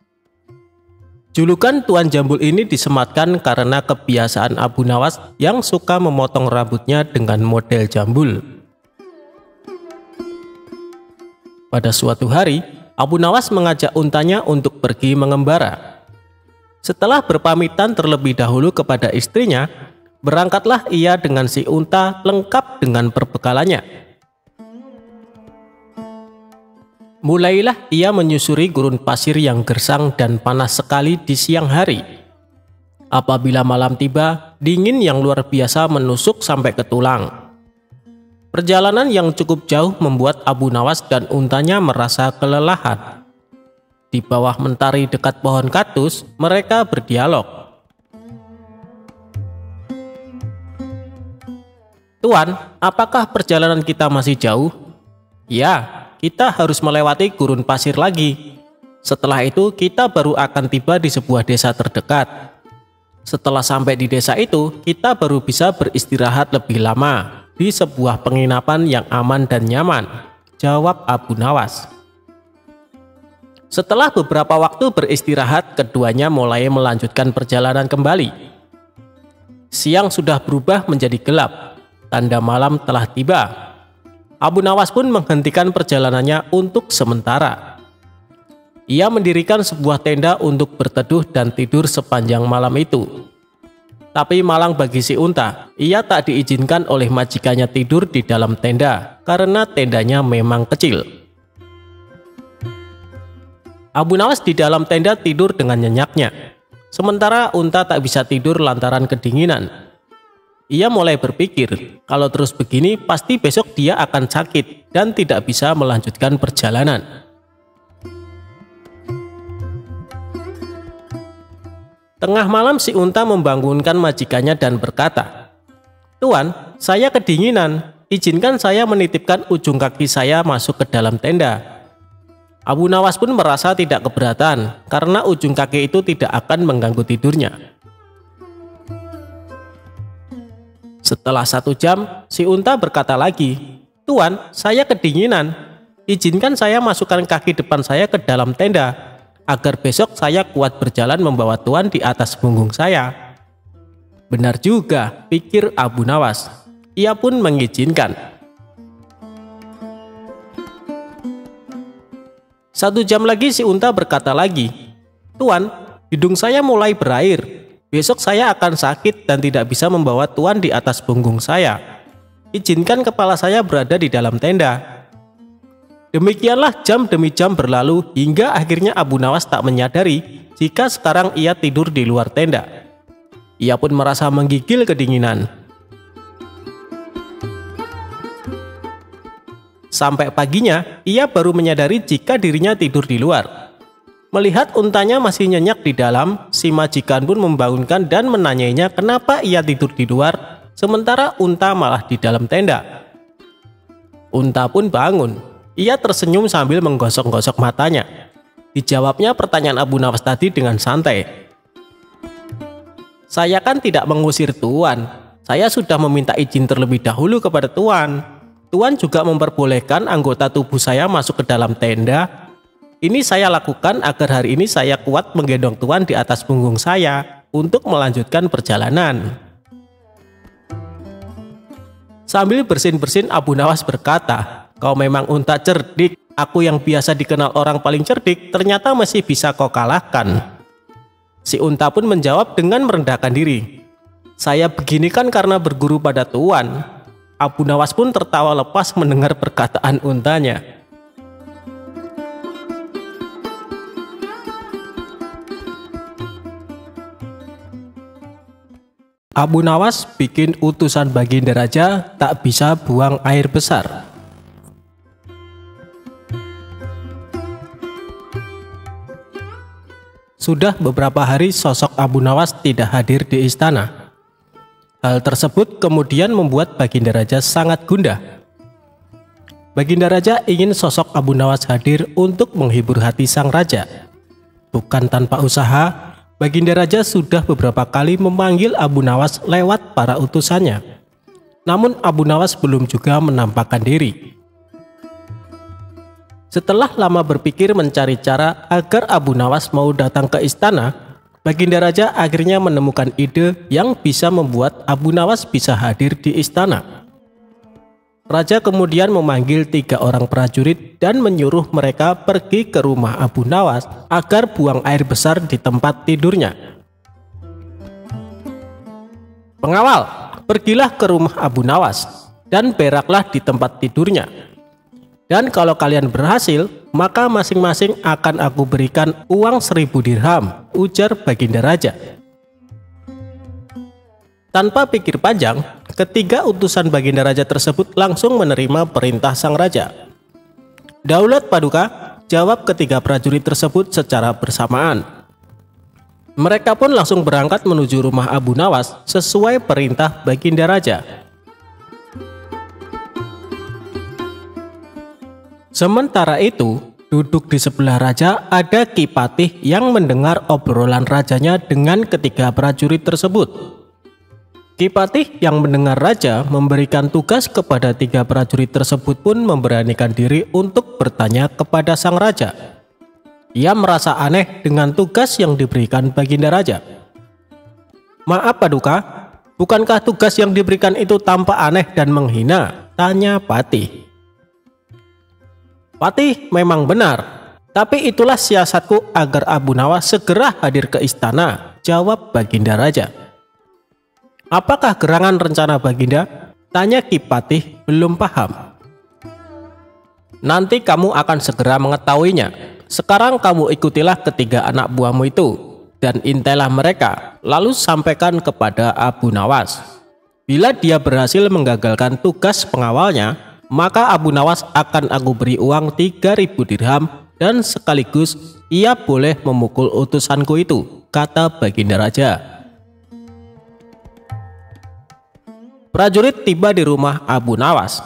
Julukan Tuan Jambul ini disematkan karena kebiasaan Abu Nawas yang suka memotong rambutnya dengan model jambul. Pada suatu hari, Abu Nawas mengajak untanya untuk pergi mengembara. Setelah berpamitan terlebih dahulu kepada istrinya, berangkatlah ia dengan si unta lengkap dengan perbekalannya. Mulailah ia menyusuri gurun pasir yang gersang dan panas sekali di siang hari. Apabila malam tiba, dingin yang luar biasa menusuk sampai ke tulang. Perjalanan yang cukup jauh membuat Abu Nawas dan untanya merasa kelelahan. Di bawah mentari dekat pohon kaktus, mereka berdialog. "Tuan, apakah perjalanan kita masih jauh?" "Ya, kita harus melewati gurun pasir lagi. Setelah itu kita baru akan tiba di sebuah desa terdekat. Setelah sampai di desa itu, kita baru bisa beristirahat lebih lama di sebuah penginapan yang aman dan nyaman," jawab Abu Nawas. Setelah beberapa waktu beristirahat, keduanya mulai melanjutkan perjalanan kembali. Siang sudah berubah menjadi gelap, tanda malam telah tiba. Abu Nawas pun menghentikan perjalanannya untuk sementara. Ia mendirikan sebuah tenda untuk berteduh dan tidur sepanjang malam itu. Tapi malang bagi si unta, ia tak diizinkan oleh majikannya tidur di dalam tenda karena tendanya memang kecil. Abu Nawas di dalam tenda tidur dengan nyenyaknya, sementara unta tak bisa tidur lantaran kedinginan. Ia mulai berpikir, kalau terus begini pasti besok dia akan sakit dan tidak bisa melanjutkan perjalanan. Tengah malam si unta membangunkan majikannya dan berkata, "Tuan, saya kedinginan, izinkan saya menitipkan ujung kaki saya masuk ke dalam tenda." Abu Nawas pun merasa tidak keberatan karena ujung kaki itu tidak akan mengganggu tidurnya. Setelah 1 jam, si unta berkata lagi, "Tuan, saya kedinginan, izinkan saya masukkan kaki depan saya ke dalam tenda agar besok saya kuat berjalan membawa Tuan di atas punggung saya." Benar juga, pikir Abu Nawas. Ia pun mengizinkan. 1 jam lagi si unta berkata lagi, "Tuan, hidung saya mulai berair. Besok saya akan sakit dan tidak bisa membawa Tuan di atas punggung saya. Izinkan kepala saya berada di dalam tenda." Demikianlah jam demi jam berlalu hingga akhirnya Abu Nawas tak menyadari jika sekarang ia tidur di luar tenda. Ia pun merasa menggigil kedinginan. Sampai paginya, ia baru menyadari jika dirinya tidur di luar. Melihat untanya masih nyenyak di dalam, si majikan pun membangunkan dan menanyainya kenapa ia tidur di luar, sementara unta malah di dalam tenda. Unta pun bangun. Ia tersenyum sambil menggosok-gosok matanya. Dijawabnya pertanyaan Abu Nawas tadi dengan santai. "Saya kan tidak mengusir Tuan. Saya sudah meminta izin terlebih dahulu kepada Tuan. Tuan juga memperbolehkan anggota tubuh saya masuk ke dalam tenda. Ini saya lakukan agar hari ini saya kuat menggendong Tuan di atas punggung saya untuk melanjutkan perjalanan." Sambil bersin-bersin, Abu Nawas berkata, "Kau memang unta cerdik. Aku yang biasa dikenal orang paling cerdik, ternyata masih bisa kau kalahkan." Si unta pun menjawab dengan merendahkan diri, "Saya begini kan karena berguru pada Tuan." Abu Nawas pun tertawa lepas mendengar perkataan untanya. Abu Nawas bikin utusan Baginda Raja tak bisa buang air besar. Sudah beberapa hari sosok Abu Nawas tidak hadir di istana. Hal tersebut kemudian membuat Baginda Raja sangat gundah. Baginda Raja ingin sosok Abu Nawas hadir untuk menghibur hati sang raja. Bukan tanpa usaha, Baginda Raja sudah beberapa kali memanggil Abu Nawas lewat para utusannya. Namun Abu Nawas belum juga menampakkan diri. Setelah lama berpikir mencari cara agar Abu Nawas mau datang ke istana, Baginda Raja akhirnya menemukan ide yang bisa membuat Abu Nawas bisa hadir di istana. Raja kemudian memanggil 3 orang prajurit dan menyuruh mereka pergi ke rumah Abu Nawas agar buang air besar di tempat tidurnya. "Pengawal, pergilah ke rumah Abu Nawas dan beraklah di tempat tidurnya. Dan kalau kalian berhasil, maka masing-masing akan aku berikan uang 1000 dirham," ujar Baginda Raja. Tanpa pikir panjang, ketiga utusan Baginda Raja tersebut langsung menerima perintah sang raja. "Daulat Paduka," jawab ketiga prajurit tersebut secara bersamaan. Mereka pun langsung berangkat menuju rumah Abu Nawas sesuai perintah Baginda Raja. Sementara itu, duduk di sebelah raja ada Ki Patih yang mendengar obrolan rajanya dengan ketiga prajurit tersebut. Ki Patih yang mendengar raja memberikan tugas kepada 3 prajurit tersebut pun memberanikan diri untuk bertanya kepada sang raja. Ia merasa aneh dengan tugas yang diberikan Baginda Raja. "Maaf Paduka, bukankah tugas yang diberikan itu tampak aneh dan menghina?" tanya Patih. "Patih, memang benar, tapi itulah siasatku agar Abu Nawas segera hadir ke istana," jawab Baginda Raja. "Apakah gerangan rencana Baginda?" tanya Ki Patih belum paham. "Nanti kamu akan segera mengetahuinya. Sekarang kamu ikutilah ketiga anak buahmu itu dan intailah mereka, lalu sampaikan kepada Abu Nawas. Bila dia berhasil menggagalkan tugas pengawalnya, maka Abu Nawas akan aku beri uang 3.000 dirham dan sekaligus ia boleh memukul utusanku itu," kata Baginda Raja. Prajurit tiba di rumah Abu Nawas.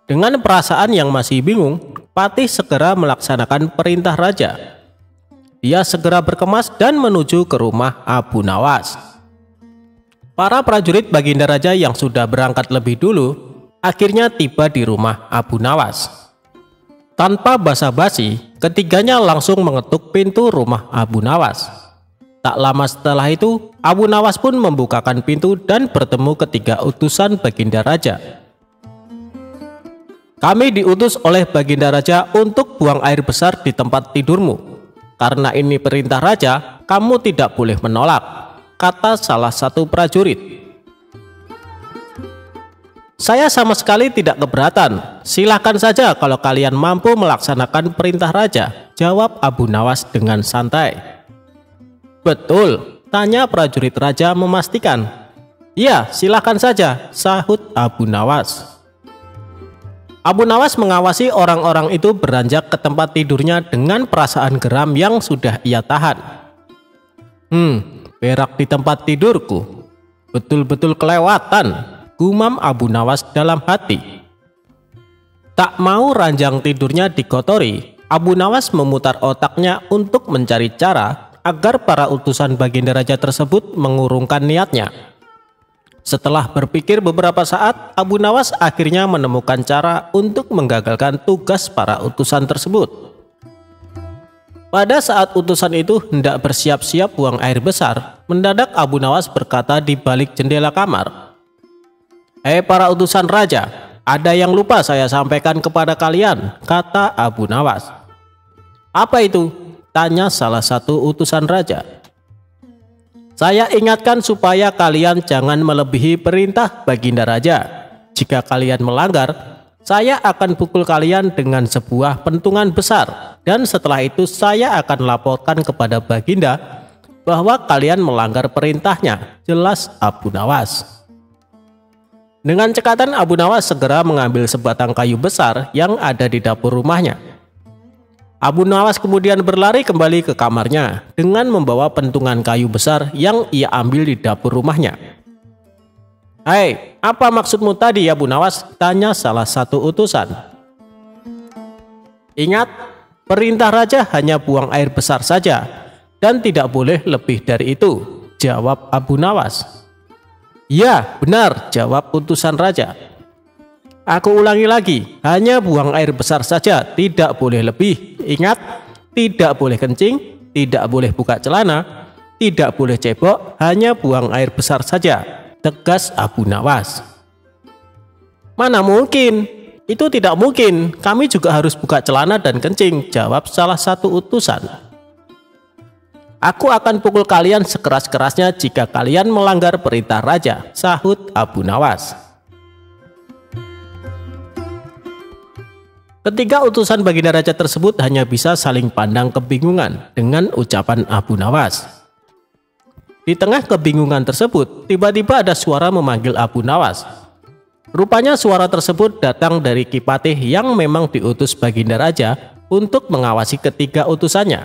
Dengan perasaan yang masih bingung, Patih segera melaksanakan perintah raja. Ia segera berkemas dan menuju ke rumah Abu Nawas. Para prajurit Baginda Raja yang sudah berangkat lebih dulu akhirnya tiba di rumah Abu Nawas. Tanpa basa-basi, ketiganya langsung mengetuk pintu rumah Abu Nawas. Tak lama setelah itu, Abu Nawas pun membukakan pintu dan bertemu ketiga utusan Baginda Raja. "Kami diutus oleh Baginda Raja untuk buang air besar di tempat tidurmu. Karena ini perintah Raja, kamu tidak boleh menolak," kata salah satu prajurit. "Saya sama sekali tidak keberatan. Silahkan saja kalau kalian mampu melaksanakan perintah Raja," jawab Abu Nawas dengan santai. "Betul?" tanya prajurit Raja memastikan. "Ya, silahkan saja," sahut Abu Nawas. Abu Nawas mengawasi orang-orang itu beranjak ke tempat tidurnya dengan perasaan geram yang sudah ia tahan. Berak di tempat tidurku. Betul-betul kelewatan," gumam Abu Nawas dalam hati. Tak mau ranjang tidurnya dikotori, Abu Nawas memutar otaknya untuk mencari cara agar para utusan Baginda Raja tersebut mengurungkan niatnya. Setelah berpikir beberapa saat, Abu Nawas akhirnya menemukan cara untuk menggagalkan tugas para utusan tersebut. Pada saat utusan itu hendak bersiap-siap buang air besar, mendadak Abu Nawas berkata di balik jendela kamar, "Hei para utusan raja, ada yang lupa saya sampaikan kepada kalian," kata Abu Nawas. "Apa itu?" tanya salah satu utusan raja. "Saya ingatkan supaya kalian jangan melebihi perintah Baginda Raja. Jika kalian melanggar, saya akan pukul kalian dengan sebuah pentungan besar, dan setelah itu saya akan laporkan kepada Baginda bahwa kalian melanggar perintahnya," jelas Abu Nawas. Dengan cekatan, Abu Nawas segera mengambil sebatang kayu besar yang ada di dapur rumahnya. Abu Nawas kemudian berlari kembali ke kamarnya dengan membawa pentungan kayu besar yang ia ambil di dapur rumahnya. "Hei, apa maksudmu tadi, Abu Nawas?" tanya salah satu utusan. "Ingat, perintah raja hanya buang air besar saja dan tidak boleh lebih dari itu," jawab Abu Nawas. "Ya, benar," jawab utusan raja. "Aku ulangi lagi, hanya buang air besar saja, tidak boleh lebih. Ingat, tidak boleh kencing, tidak boleh buka celana, tidak boleh cebok, hanya buang air besar saja," tegas Abu Nawas. "Mana mungkin, itu tidak mungkin, kami juga harus buka celana dan kencing," jawab salah satu utusan. "Aku akan pukul kalian sekeras-kerasnya jika kalian melanggar perintah raja," sahut Abu Nawas. Ketiga utusan Baginda Raja tersebut hanya bisa saling pandang kebingungan dengan ucapan Abu Nawas. Di tengah kebingungan tersebut, tiba-tiba ada suara memanggil Abu Nawas. Rupanya suara tersebut datang dari Kipatih yang memang diutus Baginda Raja untuk mengawasi ketiga utusannya.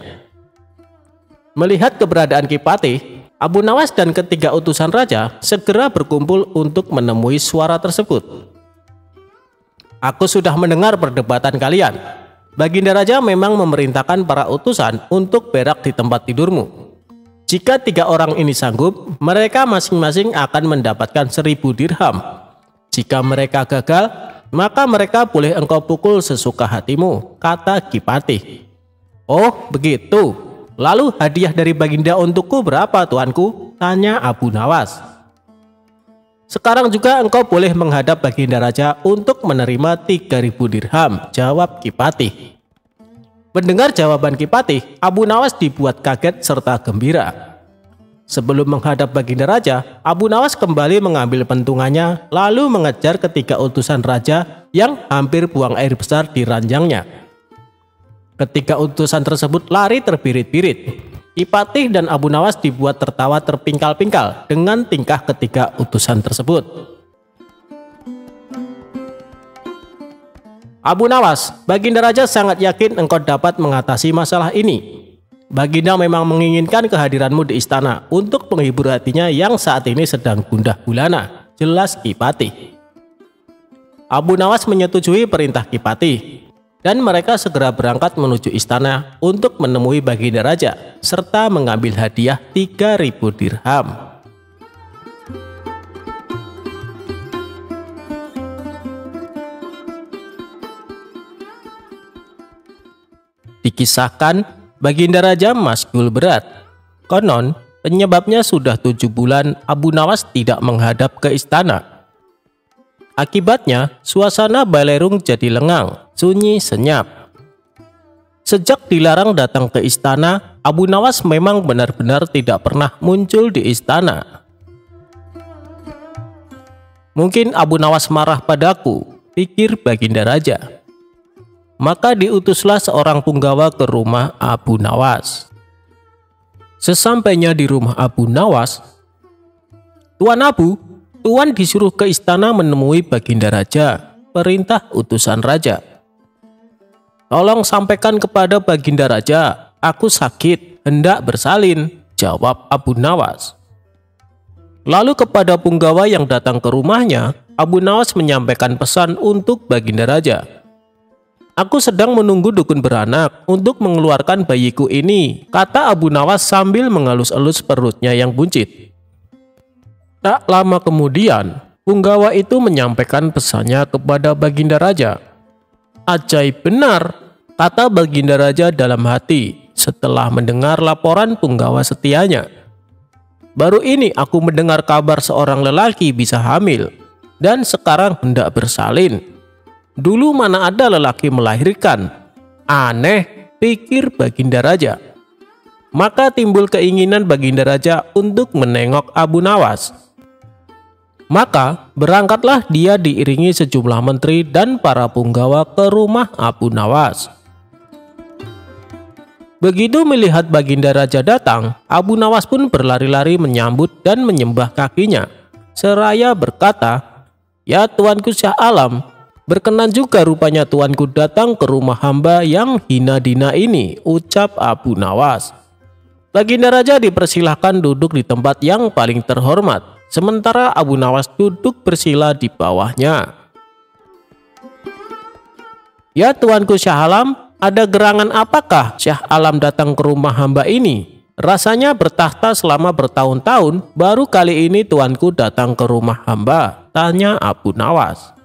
Melihat keberadaan Kipatih, Abu Nawas dan ketiga utusan raja segera berkumpul untuk menemui suara tersebut. "Aku sudah mendengar perdebatan kalian. Baginda Raja memang memerintahkan para utusan untuk berak di tempat tidurmu. Jika 3 orang ini sanggup, mereka masing-masing akan mendapatkan 1000 dirham. Jika mereka gagal, maka mereka boleh engkau pukul sesuka hatimu," kata Kipatih. "Oh, begitu. Lalu hadiah dari Baginda untukku berapa, tuanku?" tanya Abu Nawas. "Sekarang juga engkau boleh menghadap Baginda Raja untuk menerima 3000 dirham, jawab Kipatih. Mendengar jawaban Kipatih, Abu Nawas dibuat kaget serta gembira. Sebelum menghadap Baginda Raja, Abu Nawas kembali mengambil pentungannya lalu mengejar ketiga utusan raja yang hampir buang air besar di ranjangnya. Ketiga utusan tersebut lari terbirit-birit. Kipatih dan Abu Nawas dibuat tertawa terpingkal-pingkal dengan tingkah ketiga utusan tersebut. "Abu Nawas, Baginda Raja sangat yakin engkau dapat mengatasi masalah ini. Baginda memang menginginkan kehadiranmu di istana untuk menghibur hatinya yang saat ini sedang gundah gulana," jelas Kipatih. Abu Nawas menyetujui perintah Kipatih, dan mereka segera berangkat menuju istana untuk menemui Baginda Raja serta mengambil hadiah 3000 dirham. Dikisahkan, Baginda Raja masgul berat. Konon, penyebabnya sudah 7 bulan Abu Nawas tidak menghadap ke istana. Akibatnya, suasana Balerung jadi lengang, sunyi senyap. Sejak dilarang datang ke istana, Abu Nawas memang benar-benar tidak pernah muncul di istana. "Mungkin Abu Nawas marah padaku," pikir Baginda Raja. Maka diutuslah seorang punggawa ke rumah Abu Nawas. Sesampainya di rumah Abu Nawas, "Tuan Abu, Tuan disuruh ke istana menemui Baginda Raja," perintah utusan raja. "Tolong sampaikan kepada Baginda Raja, aku sakit, hendak bersalin," jawab Abu Nawas. Lalu kepada punggawa yang datang ke rumahnya, Abu Nawas menyampaikan pesan untuk Baginda Raja. "Aku sedang menunggu dukun beranak untuk mengeluarkan bayiku ini," kata Abu Nawas sambil mengelus-elus perutnya yang buncit. Tak lama kemudian, punggawa itu menyampaikan pesannya kepada Baginda Raja. "Ajaib benar," kata Baginda Raja dalam hati setelah mendengar laporan punggawa setianya. "Baru ini aku mendengar kabar seorang lelaki bisa hamil. dan sekarang hendak bersalin. Dulu mana ada lelaki melahirkan? Aneh, pikir Baginda Raja. Maka timbul keinginan Baginda Raja untuk menengok Abu Nawas. Maka berangkatlah dia diiringi sejumlah menteri dan para punggawa ke rumah Abu Nawas. Begitu melihat Baginda Raja datang, Abu Nawas pun berlari-lari menyambut dan menyembah kakinya, seraya berkata, "Ya tuanku Syah Alam, berkenan juga rupanya tuanku datang ke rumah hamba yang hina dina ini," ucap Abu Nawas. Baginda Raja dipersilahkan duduk di tempat yang paling terhormat, sementara Abu Nawas duduk bersila di bawahnya. "Ya tuanku Syah Alam, ada gerangan apakah Syah Alam datang ke rumah hamba ini? Rasanya bertahta selama bertahun-tahun, baru kali ini tuanku datang ke rumah hamba," tanya Abu Nawas.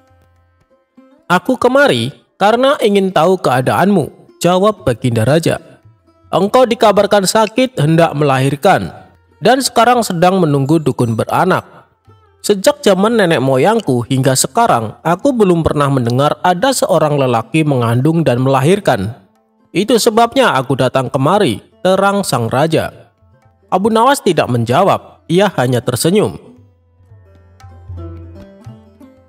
"Aku kemari karena ingin tahu keadaanmu," jawab Baginda Raja. "Engkau dikabarkan sakit hendak melahirkan, dan sekarang sedang menunggu dukun beranak. Sejak zaman nenek moyangku hingga sekarang, aku belum pernah mendengar ada seorang lelaki mengandung dan melahirkan. Itu sebabnya aku datang kemari," terang sang raja. Abu Nawas tidak menjawab, ia hanya tersenyum.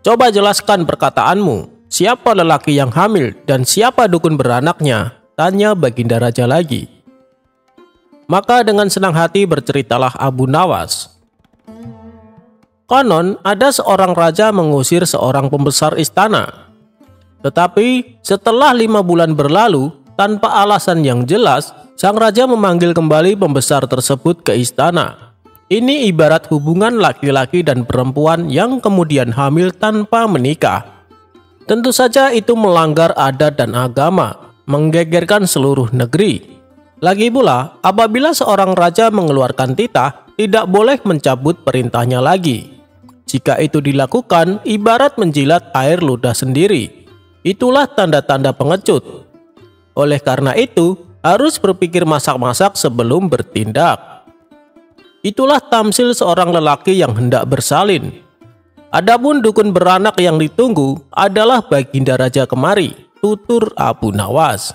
"Coba jelaskan perkataanmu, siapa lelaki yang hamil dan siapa dukun beranaknya?" tanya Baginda Raja lagi. Maka dengan senang hati berceritalah Abu Nawas. "Konon ada seorang raja mengusir seorang pembesar istana. Tetapi setelah 5 bulan berlalu, tanpa alasan yang jelas, sang raja memanggil kembali pembesar tersebut ke istana. Ini ibarat hubungan laki-laki dan perempuan yang kemudian hamil tanpa menikah. Tentu saja itu melanggar adat dan agama, menggegerkan seluruh negeri. Lagi pula, apabila seorang raja mengeluarkan titah, tidak boleh mencabut perintahnya lagi. Jika itu dilakukan, ibarat menjilat air ludah sendiri. Itulah tanda-tanda pengecut. Oleh karena itu, harus berpikir masak-masak sebelum bertindak. Itulah tamsil seorang lelaki yang hendak bersalin. Adapun dukun beranak yang ditunggu adalah Baginda Raja kemari," tutur Abu Nawas.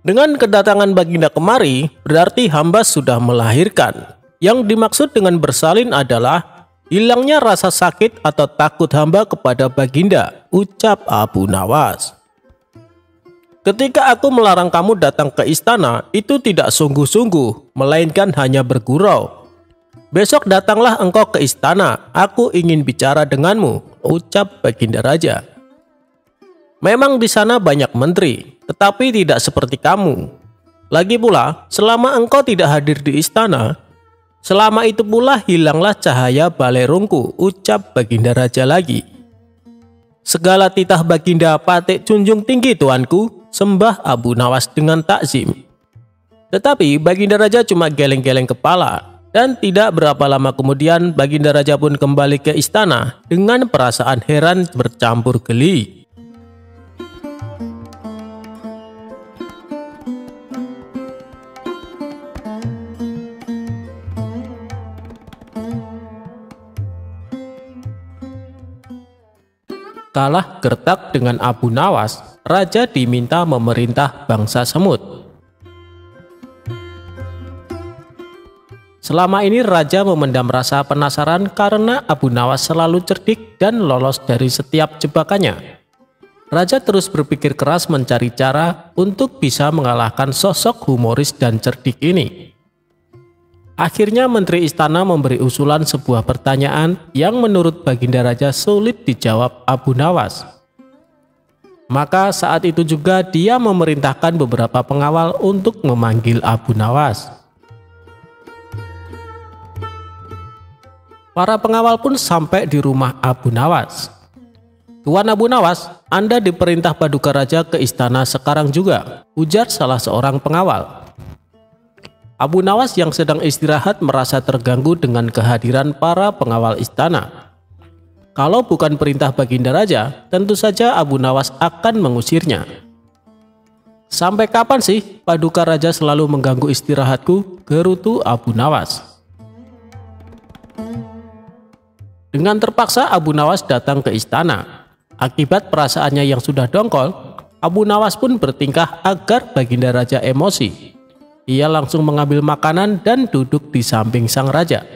Dengan kedatangan Baginda kemari, berarti hamba sudah melahirkan. Yang dimaksud dengan bersalin adalah hilangnya rasa sakit atau takut hamba kepada Baginda, ucap Abu Nawas. "Ketika aku melarang kamu datang ke istana, itu tidak sungguh-sungguh, melainkan hanya bergurau. Besok datanglah engkau ke istana, aku ingin bicara denganmu," ucap Baginda Raja. "Memang di sana banyak menteri, tetapi tidak seperti kamu. Lagi pula, selama engkau tidak hadir di istana, selama itu pula hilanglah cahaya balerungku," ucap Baginda Raja lagi. "Segala titah Baginda patik junjung tinggi tuanku," sembah Abu Nawas dengan takzim. Tetapi Baginda Raja cuma geleng-geleng kepala, dan tidak berapa lama kemudian Baginda Raja pun kembali ke istana dengan perasaan heran bercampur geli. Kalah gertak dengan Abu Nawas, raja diminta memerintah bangsa semut. Selama ini raja memendam rasa penasaran karena Abu Nawas selalu cerdik dan lolos dari setiap jebakannya. Raja terus berpikir keras mencari cara untuk bisa mengalahkan sosok humoris dan cerdik ini. Akhirnya Menteri Istana memberi usulan sebuah pertanyaan yang menurut Baginda Raja sulit dijawab Abu Nawas. Maka saat itu juga dia memerintahkan beberapa pengawal untuk memanggil Abu Nawas. Para pengawal pun sampai di rumah Abu Nawas. "Tuan Abu Nawas, Anda diperintah Paduka Raja ke istana sekarang juga," ujar salah seorang pengawal. Abu Nawas yang sedang istirahat merasa terganggu dengan kehadiran para pengawal istana. Kalau bukan perintah Baginda Raja, tentu saja Abu Nawas akan mengusirnya. "Sampai kapan sih Paduka Raja selalu mengganggu istirahatku?" gerutu Abu Nawas. Dengan terpaksa Abu Nawas datang ke istana. Akibat perasaannya yang sudah dongkol, Abu Nawas pun bertingkah agar Baginda Raja emosi. Ia langsung mengambil makanan dan duduk di samping sang raja.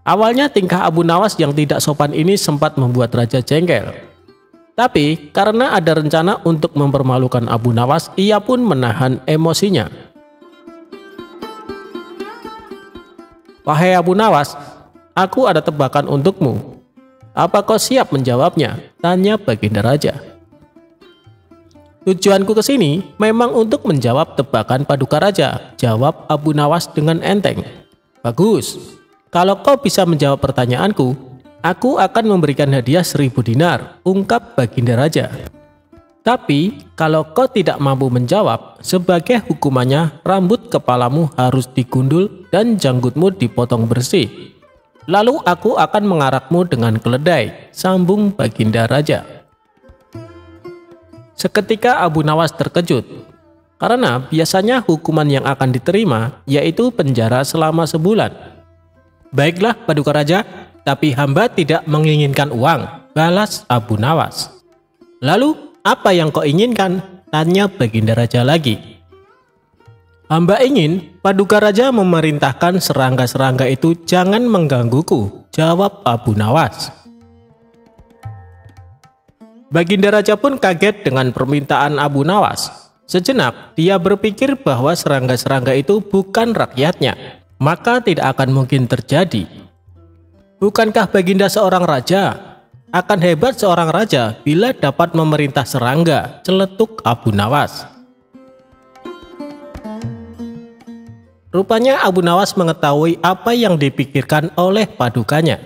Awalnya tingkah Abu Nawas yang tidak sopan ini sempat membuat raja jengkel. Tapi karena ada rencana untuk mempermalukan Abu Nawas, ia pun menahan emosinya. "Wahai Abu Nawas, aku ada tebakan untukmu. Apa kau siap menjawabnya?" tanya Baginda Raja. "Tujuanku ke sini memang untuk menjawab tebakan Paduka Raja," jawab Abu Nawas dengan enteng. "Bagus. Kalau kau bisa menjawab pertanyaanku, aku akan memberikan hadiah 1000 dinar, ungkap Baginda Raja. "Tapi kalau kau tidak mampu menjawab, sebagai hukumannya rambut kepalamu harus digundul dan janggutmu dipotong bersih. Lalu aku akan mengarakmu dengan keledai," sambung Baginda Raja. Seketika Abu Nawas terkejut, karena biasanya hukuman yang akan diterima yaitu penjara selama sebulan. "Baiklah Paduka Raja, tapi hamba tidak menginginkan uang," balas Abu Nawas. "Lalu apa yang kau inginkan?" tanya Baginda Raja lagi. "Hamba ingin Paduka Raja memerintahkan serangga-serangga itu jangan menggangguku," jawab Abu Nawas. Baginda Raja pun kaget dengan permintaan Abu Nawas. Sejenak dia berpikir bahwa serangga-serangga itu bukan rakyatnya, maka tidak akan mungkin terjadi. Bukankah Baginda seorang raja? Akan hebat seorang raja bila dapat memerintah serangga, celetuk Abu Nawas. Rupanya Abu Nawas mengetahui apa yang dipikirkan oleh padukanya.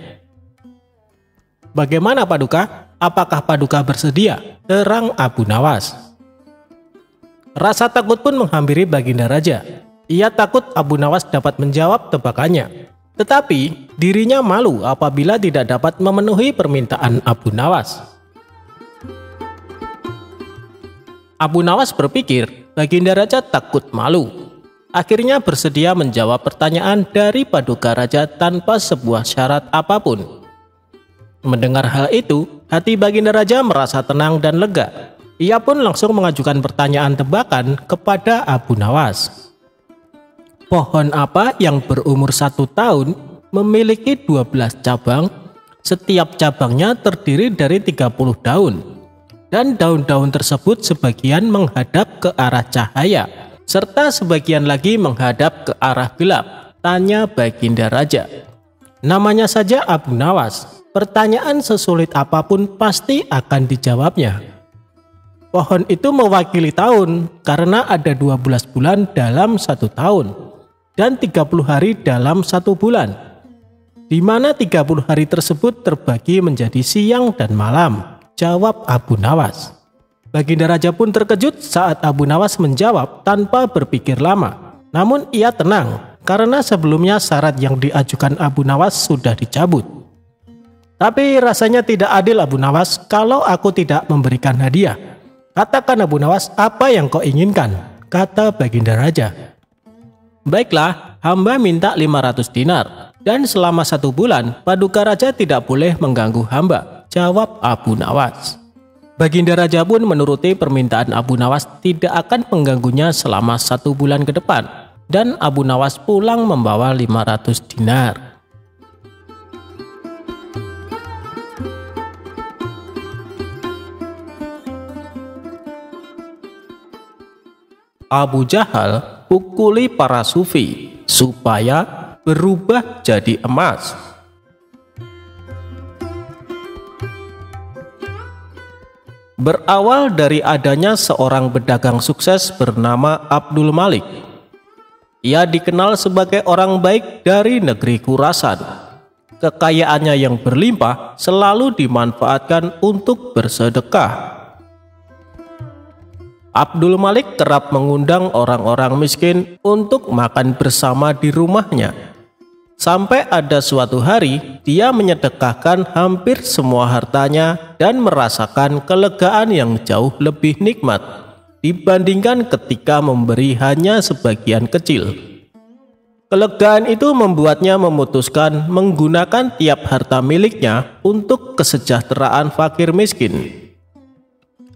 "Bagaimana Paduka? Apakah Paduka bersedia?" terang Abu Nawas. Rasa takut pun menghampiri Baginda Raja. Ia takut Abu Nawas dapat menjawab tebakannya. Tetapi dirinya malu apabila tidak dapat memenuhi permintaan Abu Nawas. Abu Nawas berpikir Baginda Raja takut malu. Akhirnya bersedia menjawab pertanyaan dari Paduka Raja tanpa sebuah syarat apapun. Mendengar hal itu, hati Baginda Raja merasa tenang dan lega. Ia pun langsung mengajukan pertanyaan tebakan kepada Abu Nawas. "Pohon apa yang berumur 1 tahun memiliki 12 cabang, setiap cabangnya terdiri dari 30 daun, dan daun-daun tersebut sebagian menghadap ke arah cahaya, serta sebagian lagi menghadap ke arah gelap?" tanya Baginda Raja. Namanya saja Abu Nawas, pertanyaan sesulit apapun pasti akan dijawabnya. "Pohon itu mewakili tahun karena ada 12 bulan dalam 1 tahun. Dan 30 hari dalam 1 bulan, di mana 30 hari tersebut terbagi menjadi siang dan malam," jawab Abu Nawas. Baginda Raja pun terkejut saat Abu Nawas menjawab tanpa berpikir lama. Namun ia tenang karena sebelumnya syarat yang diajukan Abu Nawas sudah dicabut. "Tapi rasanya tidak adil Abu Nawas kalau aku tidak memberikan hadiah. Katakan Abu Nawas, apa yang kau inginkan?" kata Baginda Raja. "Baiklah, hamba minta 500 dinar, dan selama 1 bulan Paduka Raja tidak boleh mengganggu hamba," jawab Abu Nawas. Baginda Raja pun menuruti permintaan Abu Nawas tidak akan mengganggunya selama 1 bulan ke depan, dan Abu Nawas pulang membawa 500 dinar. Abu Jahal pukuli para sufi supaya berubah jadi emas. Berawal dari adanya seorang pedagang sukses bernama Abdul Malik. Ia dikenal sebagai orang baik dari negeri Khurasan. Kekayaannya yang berlimpah selalu dimanfaatkan untuk bersedekah. Abdul Malik kerap mengundang orang-orang miskin untuk makan bersama di rumahnya. Sampai ada suatu hari, dia menyedekahkan hampir semua hartanya dan merasakan kelegaan yang jauh lebih nikmat dibandingkan ketika memberi hanya sebagian kecil. Kelegaan itu membuatnya memutuskan menggunakan tiap harta miliknya untuk kesejahteraan fakir miskin.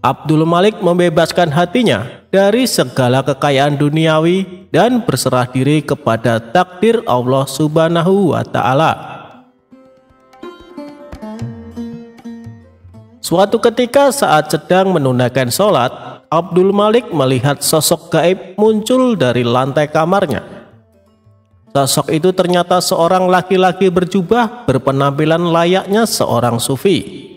Abdul Malik membebaskan hatinya dari segala kekayaan duniawi dan berserah diri kepada takdir Allah Subhanahu wa Ta'ala. Suatu ketika saat sedang menunaikan sholat, Abdul Malik melihat sosok gaib muncul dari lantai kamarnya. Sosok itu ternyata seorang laki-laki berjubah berpenampilan layaknya seorang sufi.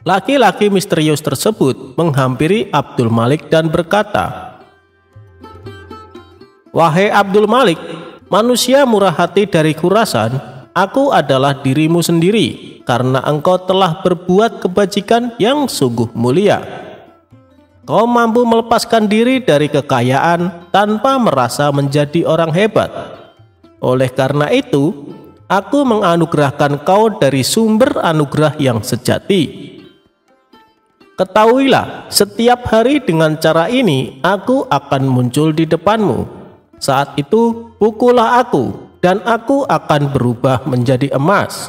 Laki-laki misterius tersebut menghampiri Abdul Malik dan berkata, "Wahai Abdul Malik, manusia murah hati dari Khurasan, aku adalah dirimu sendiri karena engkau telah berbuat kebajikan yang sungguh mulia. Kau mampu melepaskan diri dari kekayaan tanpa merasa menjadi orang hebat. Oleh karena itu, aku menganugerahkan kau dari sumber anugerah yang sejati. Ketahuilah, setiap hari dengan cara ini aku akan muncul di depanmu. Saat itu, pukullah aku dan aku akan berubah menjadi emas.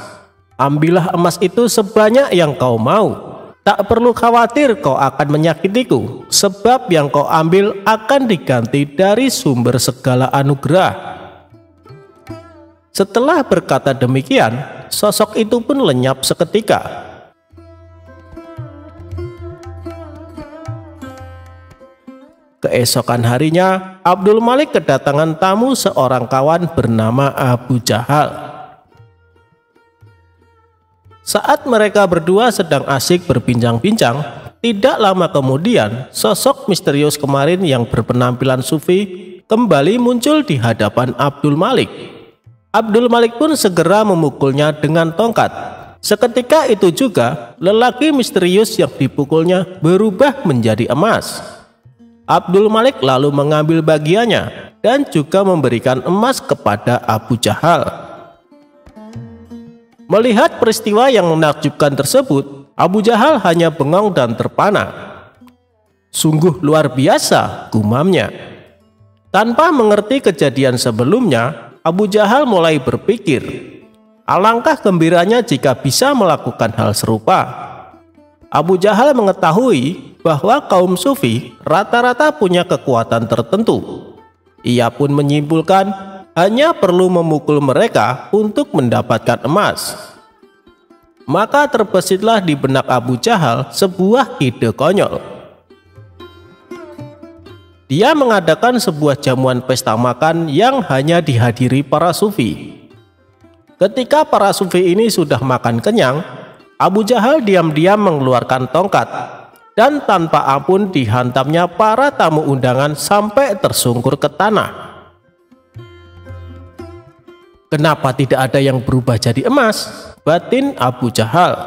Ambillah emas itu sebanyak yang kau mau. Tak perlu khawatir kau akan menyakitiku, sebab yang kau ambil akan diganti dari sumber segala anugerah." Setelah berkata demikian, sosok itu pun lenyap seketika. Keesokan harinya, Abdul Malik kedatangan tamu seorang kawan bernama Abu Jahal. Saat mereka berdua sedang asik berbincang-bincang, tidak lama kemudian sosok misterius kemarin yang berpenampilan sufi kembali muncul di hadapan Abdul Malik. Abdul Malik pun segera memukulnya dengan tongkat. Seketika itu juga lelaki misterius yang dipukulnya berubah menjadi emas. Abdul Malik lalu mengambil bagiannya dan juga memberikan emas kepada Abu Jahal. Melihat peristiwa yang menakjubkan tersebut, Abu Jahal hanya bengong dan terpana. "Sungguh luar biasa," gumamnya. Tanpa mengerti kejadian sebelumnya, Abu Jahal mulai berpikir, alangkah gembiranya jika bisa melakukan hal serupa. Abu Jahal mengetahui bahwa kaum sufi rata-rata punya kekuatan tertentu. Ia pun menyimpulkan hanya perlu memukul mereka untuk mendapatkan emas. Maka terbesitlah di benak Abu Jahal sebuah ide konyol. Dia mengadakan sebuah jamuan pesta makan yang hanya dihadiri para sufi. Ketika para sufi ini sudah makan kenyang, Abu Jahal diam-diam mengeluarkan tongkat dan tanpa ampun dihantamnya para tamu undangan sampai tersungkur ke tanah. "Kenapa tidak ada yang berubah jadi emas?" batin Abu Jahal.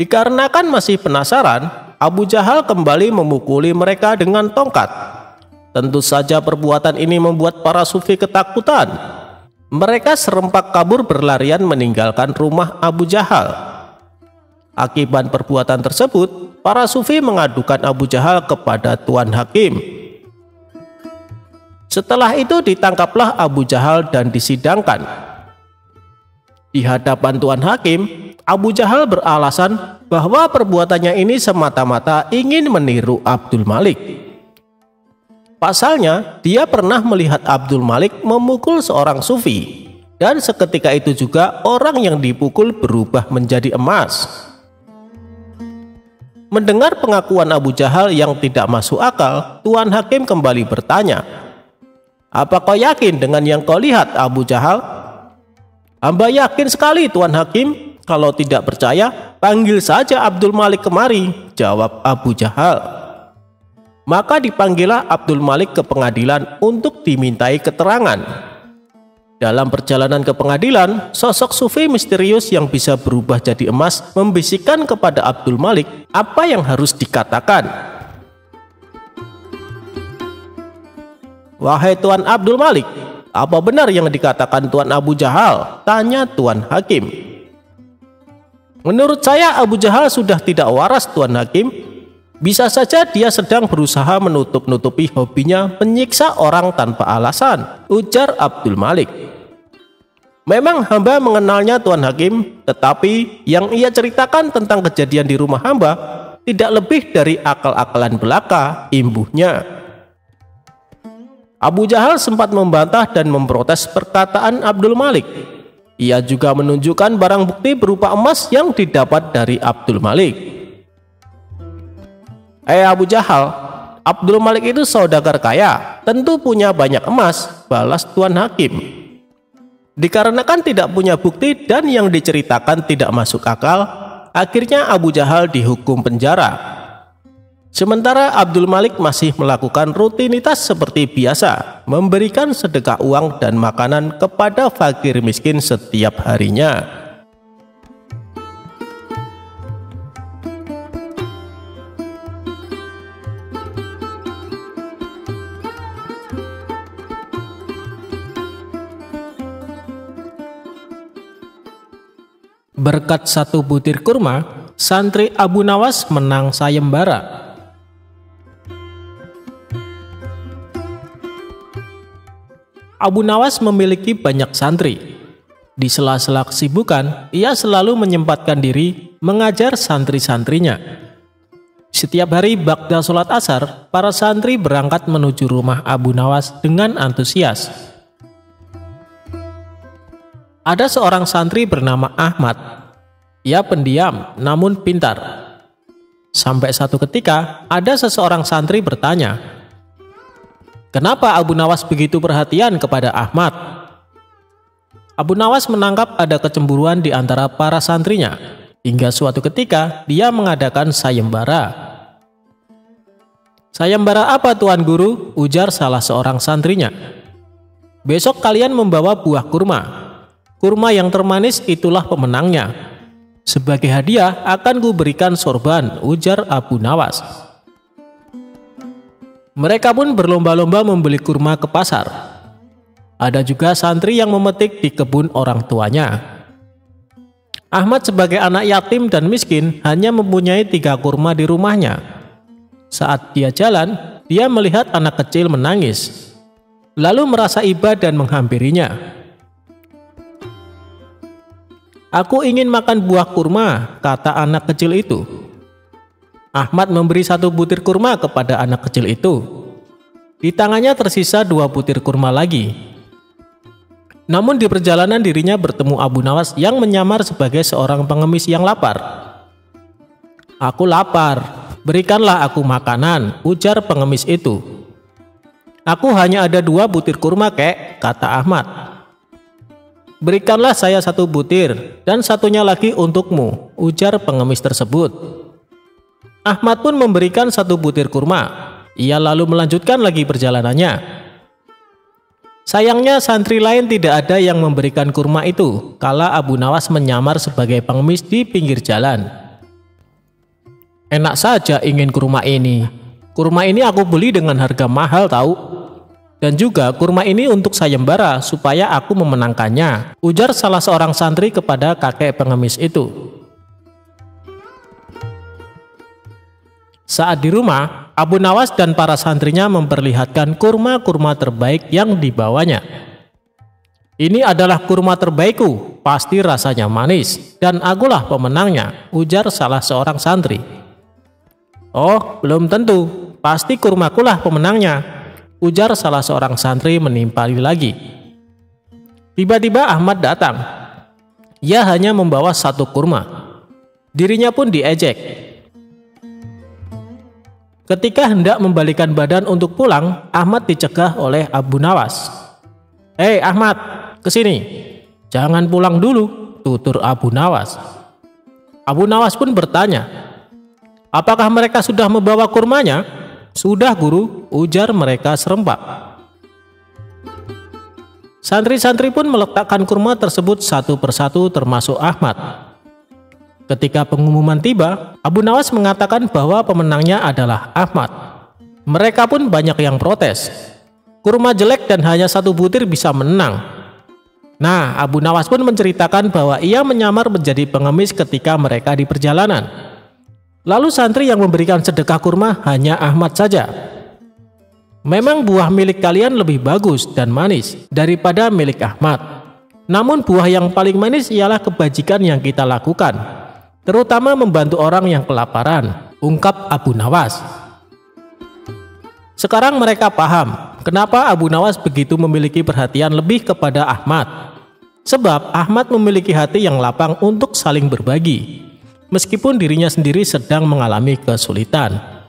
Dikarenakan masih penasaran, Abu Jahal kembali memukuli mereka dengan tongkat. Tentu saja perbuatan ini membuat para sufi ketakutan. Mereka serempak kabur berlarian meninggalkan rumah Abu Jahal. Akibat perbuatan tersebut, para sufi mengadukan Abu Jahal kepada Tuan Hakim. Setelah itu ditangkaplah Abu Jahal dan disidangkan. Di hadapan Tuan Hakim, Abu Jahal beralasan bahwa perbuatannya ini semata-mata ingin meniru Abdul Malik. Pasalnya, dia pernah melihat Abdul Malik memukul seorang sufi, dan seketika itu juga orang yang dipukul berubah menjadi emas. Mendengar pengakuan Abu Jahal yang tidak masuk akal, Tuan Hakim kembali bertanya, "Apa kau yakin dengan yang kau lihat, Abu Jahal?" "Hamba yakin sekali, Tuan Hakim. Kalau tidak percaya, panggil saja Abdul Malik kemari," jawab Abu Jahal. Maka dipanggillah Abdul Malik ke pengadilan untuk dimintai keterangan. Dalam perjalanan ke pengadilan, sosok sufi misterius yang bisa berubah jadi emas membisikkan kepada Abdul Malik apa yang harus dikatakan. "Wahai Tuan Abdul Malik, apa benar yang dikatakan Tuan Abu Jahal?" tanya Tuan Hakim. "Menurut saya Abu Jahal sudah tidak waras, Tuan Hakim. Bisa saja dia sedang berusaha menutup-nutupi hobinya menyiksa orang tanpa alasan, ujar Abdul Malik. Memang hamba mengenalnya Tuan Hakim, tetapi yang ia ceritakan tentang kejadian di rumah hamba tidak lebih dari akal-akalan belaka, imbuhnya. Abu Jahal sempat membantah dan memprotes perkataan Abdul Malik. Ia juga menunjukkan barang bukti berupa emas yang didapat dari Abdul Malik. Abu Jahal, Abdul Malik itu saudagar kaya, tentu punya banyak emas, balas Tuan Hakim. Dikarenakan tidak punya bukti dan yang diceritakan tidak masuk akal, akhirnya Abu Jahal dihukum penjara. Sementara Abdul Malik masih melakukan rutinitas seperti biasa, memberikan sedekah uang dan makanan kepada fakir miskin setiap harinya. Berkat satu butir kurma, santri Abu Nawas menang sayembara. Abu Nawas memiliki banyak santri. Di sela-sela kesibukan, ia selalu menyempatkan diri mengajar santri-santrinya. Setiap hari bakda sholat asar, para santri berangkat menuju rumah Abu Nawas dengan antusias. Ada seorang santri bernama Ahmad. Ia pendiam namun pintar. Sampai satu ketika ada seseorang santri bertanya, "Kenapa Abu Nawas begitu perhatian kepada Ahmad?" Abu Nawas menangkap ada kecemburuan di antara para santrinya. Hingga suatu ketika dia mengadakan sayembara. "Sayembara apa Tuan Guru?" ujar salah seorang santrinya. "Besok kalian membawa buah kurma. Kurma yang termanis itulah pemenangnya. Sebagai hadiah akan kuberikan sorban," ujar Abu Nawas. Mereka pun berlomba-lomba membeli kurma ke pasar. Ada juga santri yang memetik di kebun orang tuanya. Ahmad sebagai anak yatim dan miskin hanya mempunyai 3 kurma di rumahnya. Saat dia jalan, dia melihat anak kecil menangis, lalu merasa iba dan menghampirinya. "Aku ingin makan buah kurma," kata anak kecil itu. Ahmad memberi 1 butir kurma kepada anak kecil itu. Di tangannya tersisa 2 butir kurma lagi. Namun di perjalanan dirinya bertemu Abu Nawas yang menyamar sebagai seorang pengemis yang lapar. "Aku lapar, berikanlah aku makanan," ujar pengemis itu. "Aku hanya ada 2 butir kurma, kek," kata Ahmad. "Berikanlah saya 1 butir dan satunya lagi untukmu," ujar pengemis tersebut. Ahmad pun memberikan 1 butir kurma. Ia lalu melanjutkan lagi perjalanannya. Sayangnya santri lain tidak ada yang memberikan kurma itu kala Abu Nawas menyamar sebagai pengemis di pinggir jalan. "Enak saja ingin kurma ini. Kurma ini aku beli dengan harga mahal tahu. Dan juga kurma ini untuk sayembara supaya aku memenangkannya," ujar salah seorang santri kepada kakek pengemis itu. Saat di rumah, Abu Nawas dan para santrinya memperlihatkan kurma-kurma terbaik yang dibawanya. "Ini adalah kurma terbaikku, pasti rasanya manis, dan akulah pemenangnya," ujar salah seorang santri. "Oh, belum tentu, pasti kurmakulah pemenangnya," ujar salah seorang santri menimpali lagi. Tiba-tiba Ahmad datang. Ia hanya membawa 1 kurma. Dirinya pun diejek. Ketika hendak membalikan badan untuk pulang, Ahmad dicegah oleh Abu Nawas. "Hei Ahmad, kesini. Jangan pulang dulu," tutur Abu Nawas. Abu Nawas pun bertanya, "Apakah mereka sudah membawa kurmanya?" "Sudah Guru," ujar mereka serempak. Santri-santri pun meletakkan kurma tersebut satu persatu termasuk Ahmad. Ketika pengumuman tiba, Abu Nawas mengatakan bahwa pemenangnya adalah Ahmad. Mereka pun banyak yang protes. Kurma jelek dan hanya 1 butir bisa menang. Nah, Abu Nawas pun menceritakan bahwa ia menyamar menjadi pengemis ketika mereka di perjalanan. Lalu santri yang memberikan sedekah kurma hanya Ahmad saja. Memang buah milik kalian lebih bagus dan manis daripada milik Ahmad. Namun buah yang paling manis ialah kebajikan yang kita lakukan, terutama membantu orang yang kelaparan, ungkap Abu Nawas. Sekarang mereka paham kenapa Abu Nawas begitu memiliki perhatian lebih kepada Ahmad. Sebab Ahmad memiliki hati yang lapang untuk saling berbagi, meskipun dirinya sendiri sedang mengalami kesulitan.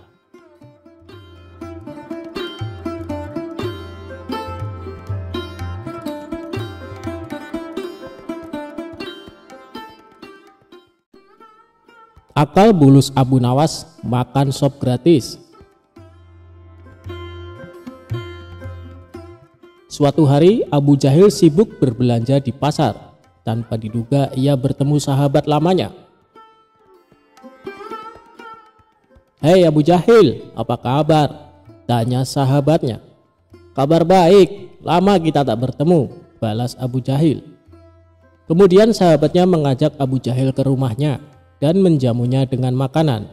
Akal bulus Abu Nawas makan sop gratis. Suatu hari Abu Jahil sibuk berbelanja di pasar. Tanpa diduga ia bertemu sahabat lamanya. "Hei Abu Jahil, apa kabar?" tanya sahabatnya. "Kabar baik, lama kita tak bertemu," balas Abu Jahil. Kemudian sahabatnya mengajak Abu Jahil ke rumahnya dan menjamunya dengan makanan.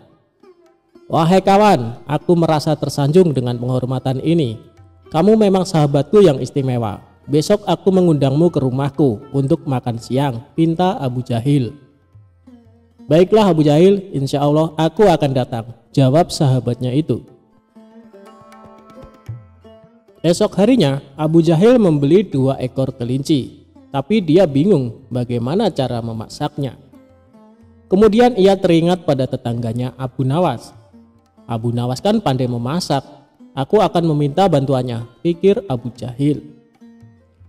"Wahai kawan, aku merasa tersanjung dengan penghormatan ini. Kamu memang sahabatku yang istimewa. Besok aku mengundangmu ke rumahku untuk makan siang," pinta Abu Jahil. "Baiklah Abu Jahil, insya Allah aku akan datang," jawab sahabatnya itu. Esok harinya Abu Jahil membeli 2 ekor kelinci, tapi dia bingung bagaimana cara memasaknya. Kemudian ia teringat pada tetangganya Abu Nawas. "Abu Nawas kan pandai memasak, aku akan meminta bantuannya," pikir Abu Jahil.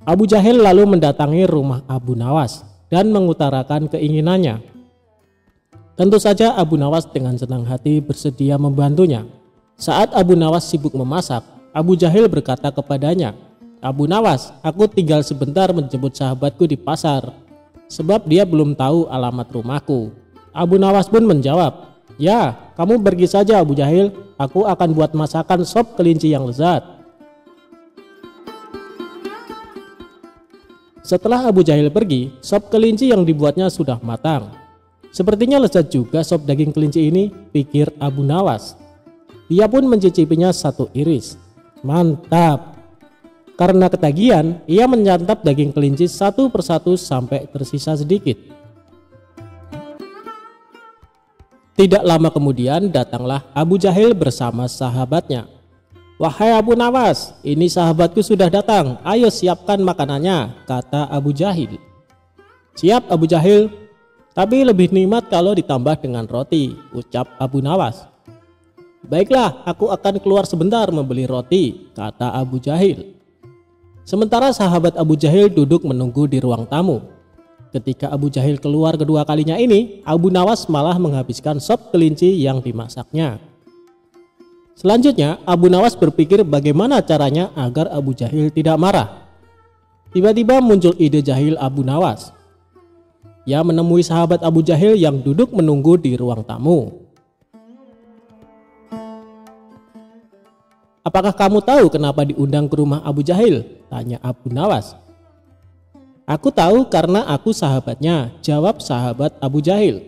Abu Jahil lalu mendatangi rumah Abu Nawas dan mengutarakan keinginannya. Tentu saja Abu Nawas dengan senang hati bersedia membantunya. Saat Abu Nawas sibuk memasak, Abu Jahil berkata kepadanya, "Abu Nawas, aku tinggal sebentar menjemput sahabatku di pasar, sebab dia belum tahu alamat rumahku." Abu Nawas pun menjawab, "Ya, kamu pergi saja Abu Jahil, aku akan buat masakan sop kelinci yang lezat." Setelah Abu Jahil pergi, sop kelinci yang dibuatnya sudah matang. "Sepertinya lezat juga sop daging kelinci ini," pikir Abu Nawas. Dia pun mencicipinya satu iris. Mantap! Karena ketagihan, ia menyantap daging kelinci satu persatu sampai tersisa sedikit. Tidak lama kemudian datanglah Abu Jahil bersama sahabatnya. "Wahai Abu Nawas, ini sahabatku sudah datang, ayo siapkan makanannya," kata Abu Jahil. "Siap Abu Jahil, tapi lebih nikmat kalau ditambah dengan roti," ucap Abu Nawas. "Baiklah, aku akan keluar sebentar membeli roti," kata Abu Jahil. Sementara sahabat Abu Jahil duduk menunggu di ruang tamu. Ketika Abu Jahil keluar kedua kalinya ini, Abu Nawas malah menghabiskan sop kelinci yang dimasaknya. Selanjutnya, Abu Nawas berpikir bagaimana caranya agar Abu Jahil tidak marah. Tiba-tiba muncul ide jahil Abu Nawas. Ia menemui sahabat Abu Jahil yang duduk menunggu di ruang tamu. "Apakah kamu tahu kenapa diundang ke rumah Abu Jahil?" tanya Abu Nawas. "Aku tahu karena aku sahabatnya," jawab sahabat Abu Jahil.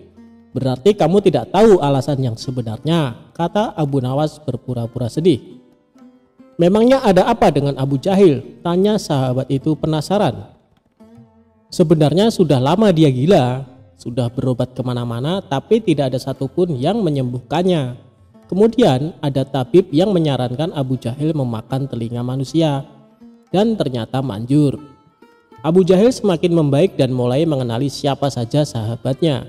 "Berarti kamu tidak tahu alasan yang sebenarnya," kata Abu Nawas berpura-pura sedih. "Memangnya ada apa dengan Abu Jahil?" tanya sahabat itu penasaran. "Sebenarnya sudah lama dia gila, sudah berobat kemana-mana tapi tidak ada satupun yang menyembuhkannya. Kemudian ada tabib yang menyarankan Abu Jahil memakan telinga manusia, dan ternyata manjur. Abu Jahil semakin membaik dan mulai mengenali siapa saja sahabatnya,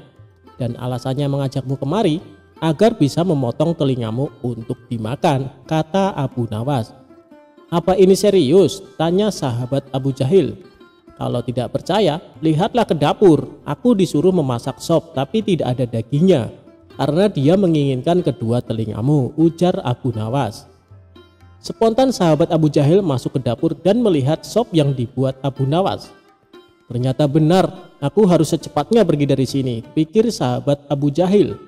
dan alasannya mengajakmu kemari agar bisa memotong telingamu untuk dimakan," kata Abu Nawas. "Apa ini serius?" tanya sahabat Abu Jahil. "Kalau tidak percaya, lihatlah ke dapur, aku disuruh memasak sop tapi tidak ada dagingnya, karena dia menginginkan kedua telingamu," ujar Abu Nawas. Spontan sahabat Abu Jahil masuk ke dapur dan melihat sop yang dibuat Abu Nawas. "Ternyata benar, aku harus secepatnya pergi dari sini," pikir sahabat Abu Jahil.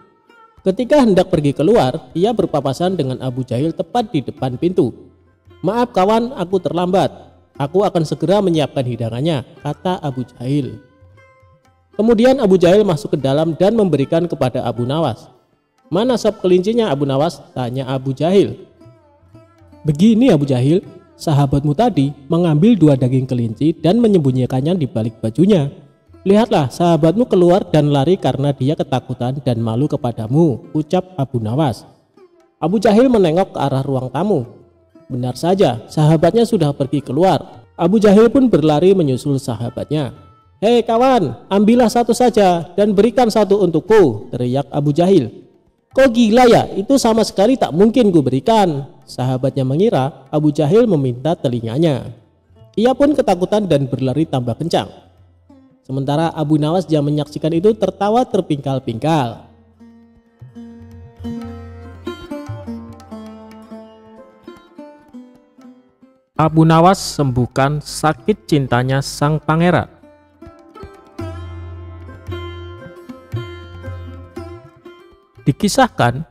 Ketika hendak pergi keluar, ia berpapasan dengan Abu Jahil tepat di depan pintu. "Maaf kawan, aku terlambat. Aku akan segera menyiapkan hidangannya," kata Abu Jahil. Kemudian Abu Jahil masuk ke dalam dan memberikan kepada Abu Nawas. "Mana sop kelincinya Abu Nawas?" tanya Abu Jahil. "Begini Abu Jahil, sahabatmu tadi mengambil 2 daging kelinci dan menyembunyikannya di balik bajunya. Lihatlah, sahabatmu keluar dan lari karena dia ketakutan dan malu kepadamu," ucap Abu Nawas. Abu Jahil menengok ke arah ruang tamu. Benar saja, sahabatnya sudah pergi keluar. Abu Jahil pun berlari menyusul sahabatnya. "Hei kawan, ambillah satu saja dan berikan satu untukku," teriak Abu Jahil. "Kok gila ya, itu sama sekali tak mungkin ku berikan." Sahabatnya mengira Abu Jahil meminta telinganya. Ia pun ketakutan dan berlari tambah kencang. Sementara Abu Nawas yang menyaksikan itu tertawa terpingkal-pingkal. Abu Nawas sembuhkan sakit cintanya sang pangeran. Dikisahkan,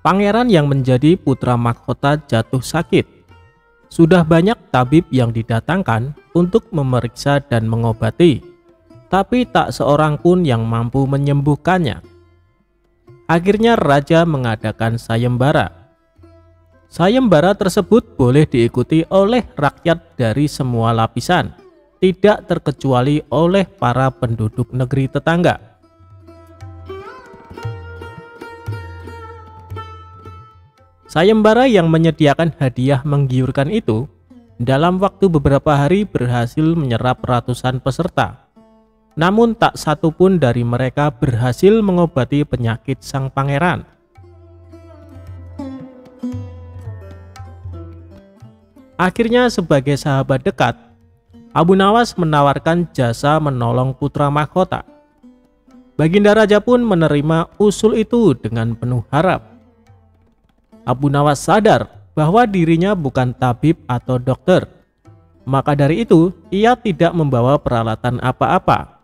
pangeran yang menjadi putra mahkota jatuh sakit. Sudah banyak tabib yang didatangkan untuk memeriksa dan mengobati, tapi tak seorang pun yang mampu menyembuhkannya. Akhirnya raja mengadakan sayembara. Sayembara tersebut boleh diikuti oleh rakyat dari semua lapisan, tidak terkecuali oleh para penduduk negeri tetangga. Sayembara yang menyediakan hadiah menggiurkan itu dalam waktu beberapa hari berhasil menyerap ratusan peserta. Namun tak satu pun dari mereka berhasil mengobati penyakit sang pangeran. Akhirnya sebagai sahabat dekat, Abu Nawas menawarkan jasa menolong putra mahkota. Baginda Raja pun menerima usul itu dengan penuh harap. Abu Nawas sadar bahwa dirinya bukan tabib atau dokter. Maka dari itu, ia tidak membawa peralatan apa-apa.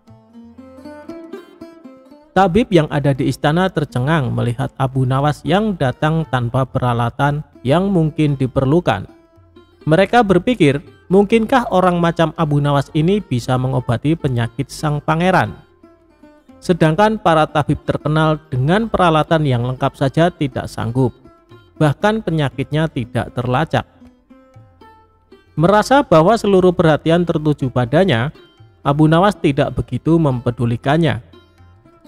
Tabib yang ada di istana tercengang melihat Abu Nawas yang datang tanpa peralatan yang mungkin diperlukan. Mereka berpikir, mungkinkah orang macam Abu Nawas ini bisa mengobati penyakit sang pangeran? Sedangkan para tabib terkenal dengan peralatan yang lengkap saja tidak sanggup. Bahkan penyakitnya tidak terlacak. Merasa bahwa seluruh perhatian tertuju padanya, Abu Nawas tidak begitu mempedulikannya.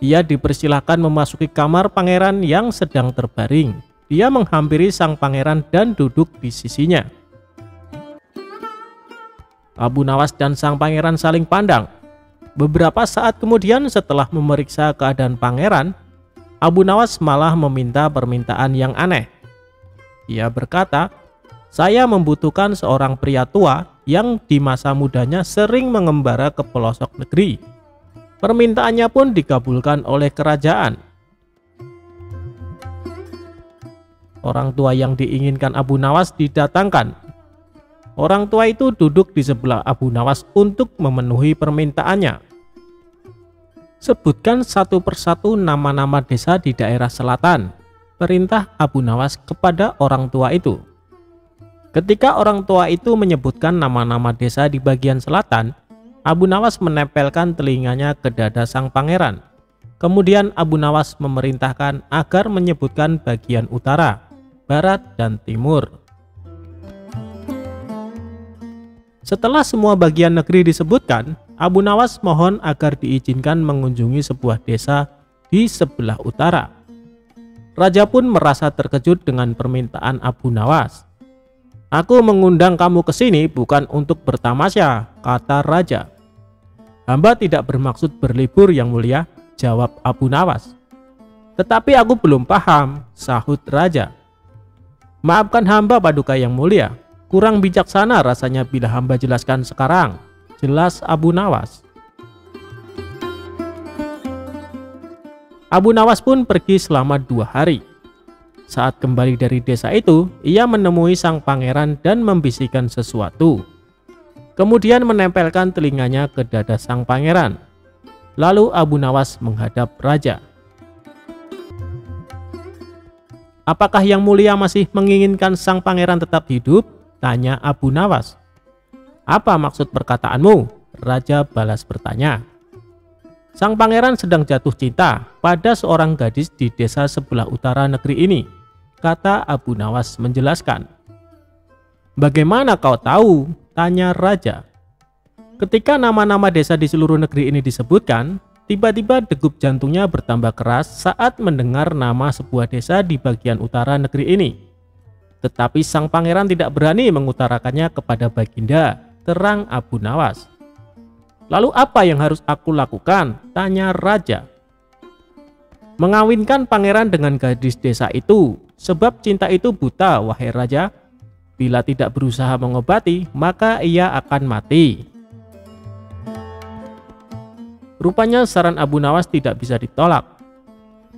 Ia dipersilahkan memasuki kamar pangeran yang sedang terbaring. Dia menghampiri sang pangeran dan duduk di sisinya. Abu Nawas dan sang pangeran saling pandang. Beberapa saat kemudian setelah memeriksa keadaan pangeran, Abu Nawas malah meminta permintaan yang aneh. Ia berkata, "Saya membutuhkan seorang pria tua yang di masa mudanya sering mengembara ke pelosok negeri." Permintaannya pun dikabulkan oleh kerajaan. Orang tua yang diinginkan Abu Nawas didatangkan. Orang tua itu duduk di sebelah Abu Nawas untuk memenuhi permintaannya. "Sebutkan satu persatu nama-nama desa di daerah selatan," perintah Abu Nawas kepada orang tua itu. Ketika orang tua itu menyebutkan nama-nama desa di bagian selatan, Abu Nawas menempelkan telinganya ke dada sang pangeran. Kemudian Abu Nawas memerintahkan agar menyebutkan bagian utara, barat, dan timur. Setelah semua bagian negeri disebutkan, Abu Nawas mohon agar diizinkan mengunjungi sebuah desa di sebelah utara. Raja pun merasa terkejut dengan permintaan Abu Nawas. "Aku mengundang kamu ke sini bukan untuk bertamasya," kata raja. "Hamba tidak bermaksud berlibur yang mulia," jawab Abu Nawas. "Tetapi aku belum paham," sahut raja. "Maafkan hamba paduka yang mulia, kurang bijaksana rasanya bila hamba jelaskan sekarang," jelas Abu Nawas. Abu Nawas pun pergi selama 2 hari. Saat kembali dari desa itu, ia menemui sang pangeran dan membisikkan sesuatu. Kemudian menempelkan telinganya ke dada sang pangeran. Lalu Abu Nawas menghadap raja. "Apakah yang mulia masih menginginkan sang pangeran tetap hidup?" tanya Abu Nawas. "Apa maksud perkataanmu?" raja balas bertanya. Sang pangeran sedang jatuh cinta pada seorang gadis di desa sebelah utara negeri ini, kata Abu Nawas menjelaskan. Bagaimana kau tahu? Tanya raja. Ketika nama-nama desa di seluruh negeri ini disebutkan, tiba-tiba degup jantungnya bertambah keras saat mendengar nama sebuah desa di bagian utara negeri ini. Tetapi sang pangeran tidak berani mengutarakannya kepada Baginda, terang Abu Nawas. Lalu apa yang harus aku lakukan? Tanya raja. Mengawinkan pangeran dengan gadis desa itu, sebab cinta itu buta, wahai raja. Bila tidak berusaha mengobati, maka ia akan mati. Rupanya saran Abu Nawas tidak bisa ditolak.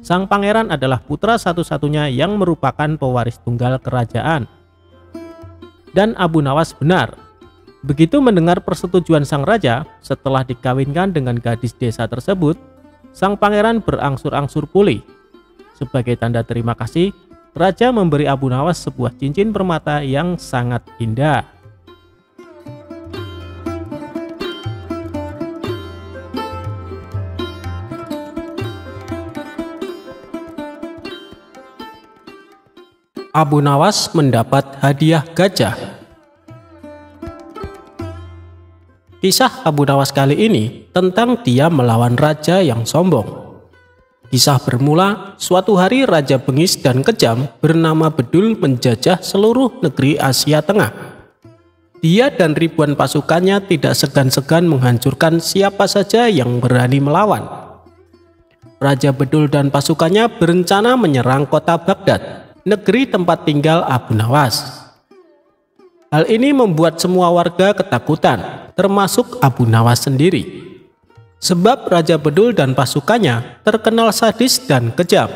Sang pangeran adalah putra satu-satunya yang merupakan pewaris tunggal kerajaan. Dan Abu Nawas benar. Begitu mendengar persetujuan sang raja, setelah dikawinkan dengan gadis desa tersebut, sang pangeran berangsur-angsur pulih. Sebagai tanda terima kasih, raja memberi Abu Nawas sebuah cincin permata yang sangat indah. Abu Nawas mendapat hadiah gajah. Kisah Abu Nawas kali ini tentang dia melawan raja yang sombong. Kisah bermula suatu hari Raja bengis dan kejam bernama Bedul menjajah seluruh negeri Asia Tengah. Dia dan ribuan pasukannya tidak segan-segan menghancurkan siapa saja yang berani melawan. Raja Bedul dan pasukannya berencana menyerang kota Baghdad, negeri tempat tinggal Abu Nawas. Hal ini membuat semua warga ketakutan, termasuk Abu Nawas sendiri. Sebab Raja Bedul dan pasukannya terkenal sadis dan kejam.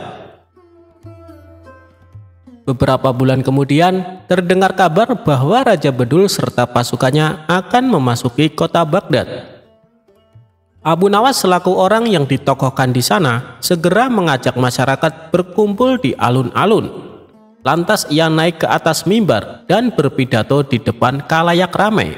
Beberapa bulan kemudian, terdengar kabar bahwa Raja Bedul serta pasukannya akan memasuki kota Baghdad. Abu Nawas selaku orang yang ditokohkan di sana, segera mengajak masyarakat berkumpul di alun-alun. Lantas ia naik ke atas mimbar dan berpidato di depan khalayak ramai.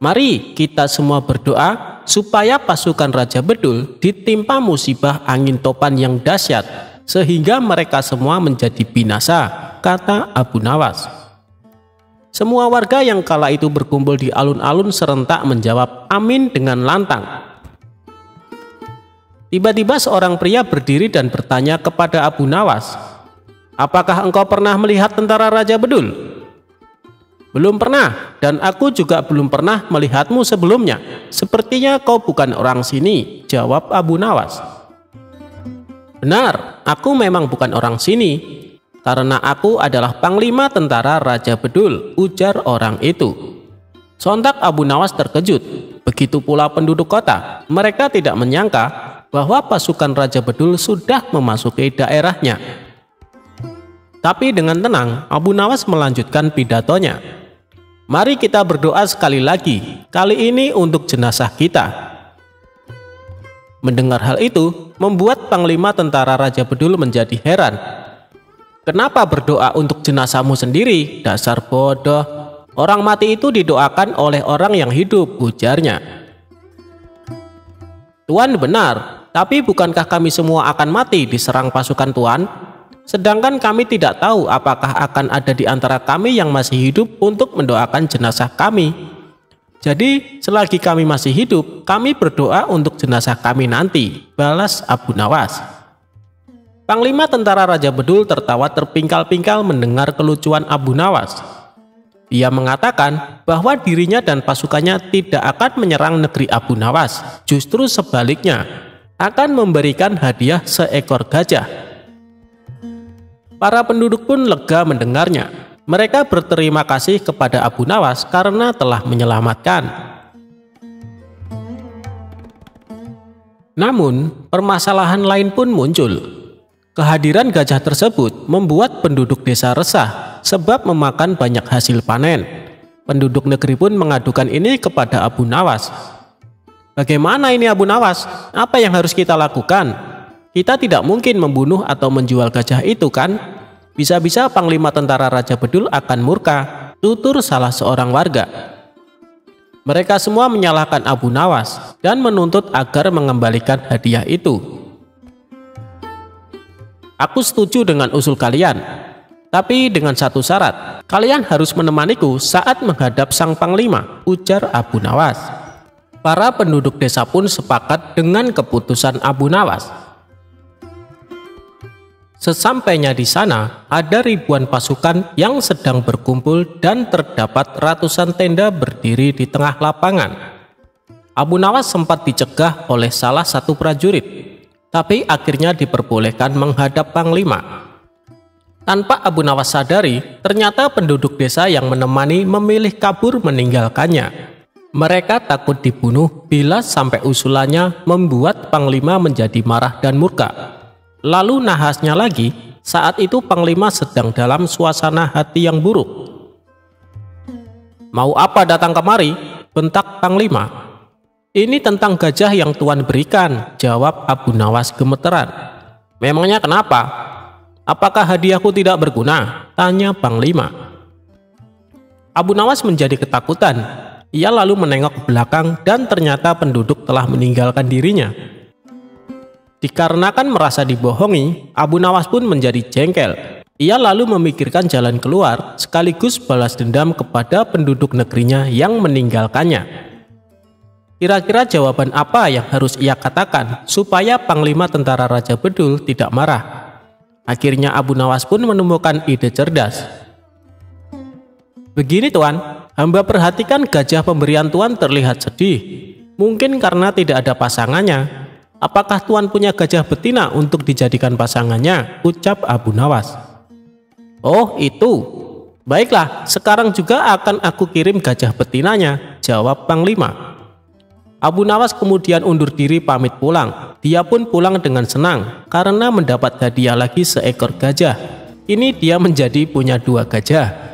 Mari kita semua berdoa supaya pasukan Raja Bedul ditimpa musibah angin topan yang dahsyat sehingga mereka semua menjadi binasa, kata Abu Nawas. Semua warga yang kala itu berkumpul di alun-alun serentak menjawab amin dengan lantang. Tiba-tiba seorang pria berdiri dan bertanya kepada Abu Nawas, "Apakah engkau pernah melihat tentara Raja Bedul?" "Belum pernah, dan aku juga belum pernah melihatmu sebelumnya. Sepertinya kau bukan orang sini," jawab Abu Nawas. "Benar, aku memang bukan orang sini, karena aku adalah panglima tentara Raja Bedul," ujar orang itu. Sontak Abu Nawas terkejut. Begitu pula penduduk kota. Mereka tidak menyangka bahwa pasukan Raja Bedul sudah memasuki daerahnya. Tapi dengan tenang, Abu Nawas melanjutkan pidatonya. "Mari kita berdoa sekali lagi, kali ini untuk jenazah kita." Mendengar hal itu, membuat panglima tentara Raja Bedul menjadi heran. "Kenapa berdoa untuk jenazahmu sendiri? Dasar bodoh. Orang mati itu didoakan oleh orang yang hidup," ujarnya. "Tuan benar, tapi bukankah kami semua akan mati diserang pasukan Tuan? Sedangkan kami tidak tahu apakah akan ada di antara kami yang masih hidup untuk mendoakan jenazah kami. Jadi selagi kami masih hidup, kami berdoa untuk jenazah kami nanti," balas Abu Nawas. Panglima tentara Raja Bedul tertawa terpingkal-pingkal mendengar kelucuan Abu Nawas. Dia mengatakan bahwa dirinya dan pasukannya tidak akan menyerang negeri Abu Nawas, justru sebaliknya, akan memberikan hadiah seekor gajah. Para penduduk pun lega mendengarnya. Mereka berterima kasih kepada Abu Nawas karena telah menyelamatkan. Namun, permasalahan lain pun muncul. Kehadiran gajah tersebut membuat penduduk desa resah sebab memakan banyak hasil panen. Penduduk negeri pun mengadukan ini kepada Abu Nawas. "Bagaimana ini Abu Nawas? Apa yang harus kita lakukan? Kita tidak mungkin membunuh atau menjual gajah itu kan? Bisa-bisa panglima tentara Raja Bedul akan murka," tutur salah seorang warga. Mereka semua menyalahkan Abu Nawas dan menuntut agar mengembalikan hadiah itu. Aku setuju dengan usul kalian, tapi dengan satu syarat, kalian harus menemaniku saat menghadap sang panglima, ujar Abu Nawas. Para penduduk desa pun sepakat dengan keputusan Abu Nawas. Sesampainya di sana, ada ribuan pasukan yang sedang berkumpul dan terdapat ratusan tenda berdiri di tengah lapangan. Abu Nawas sempat dicegah oleh salah satu prajurit, tapi akhirnya diperbolehkan menghadap panglima. Tanpa Abu Nawas sadari, ternyata penduduk desa yang menemani memilih kabur meninggalkannya. Mereka takut dibunuh bila sampai usulannya membuat panglima menjadi marah dan murka. Lalu nahasnya lagi, saat itu panglima sedang dalam suasana hati yang buruk. "Mau apa datang kemari?" bentak panglima. "Ini tentang gajah yang Tuan berikan," jawab Abu Nawas gemeteran. "Memangnya kenapa? Apakah hadiahku tidak berguna?" tanya panglima. Abu Nawas menjadi ketakutan. Ia lalu menengok ke belakang dan ternyata penduduk telah meninggalkan dirinya. Dikarenakan merasa dibohongi, Abu Nawas pun menjadi jengkel. Ia lalu memikirkan jalan keluar sekaligus balas dendam kepada penduduk negerinya yang meninggalkannya. Kira-kira jawaban apa yang harus ia katakan supaya panglima tentara Raja Bedul tidak marah? Akhirnya Abu Nawas pun menemukan ide cerdas. "Begini Tuan, hamba perhatikan gajah pemberian Tuan terlihat sedih. Mungkin karena tidak ada pasangannya. Apakah Tuan punya gajah betina untuk dijadikan pasangannya?" ucap Abu Nawas. "Oh itu, baiklah, sekarang juga akan aku kirim gajah betinanya," jawab panglima. Abu Nawas kemudian undur diri pamit pulang. Dia pun pulang dengan senang karena mendapat hadiah lagi seekor gajah. Ini dia menjadi punya 2 gajah.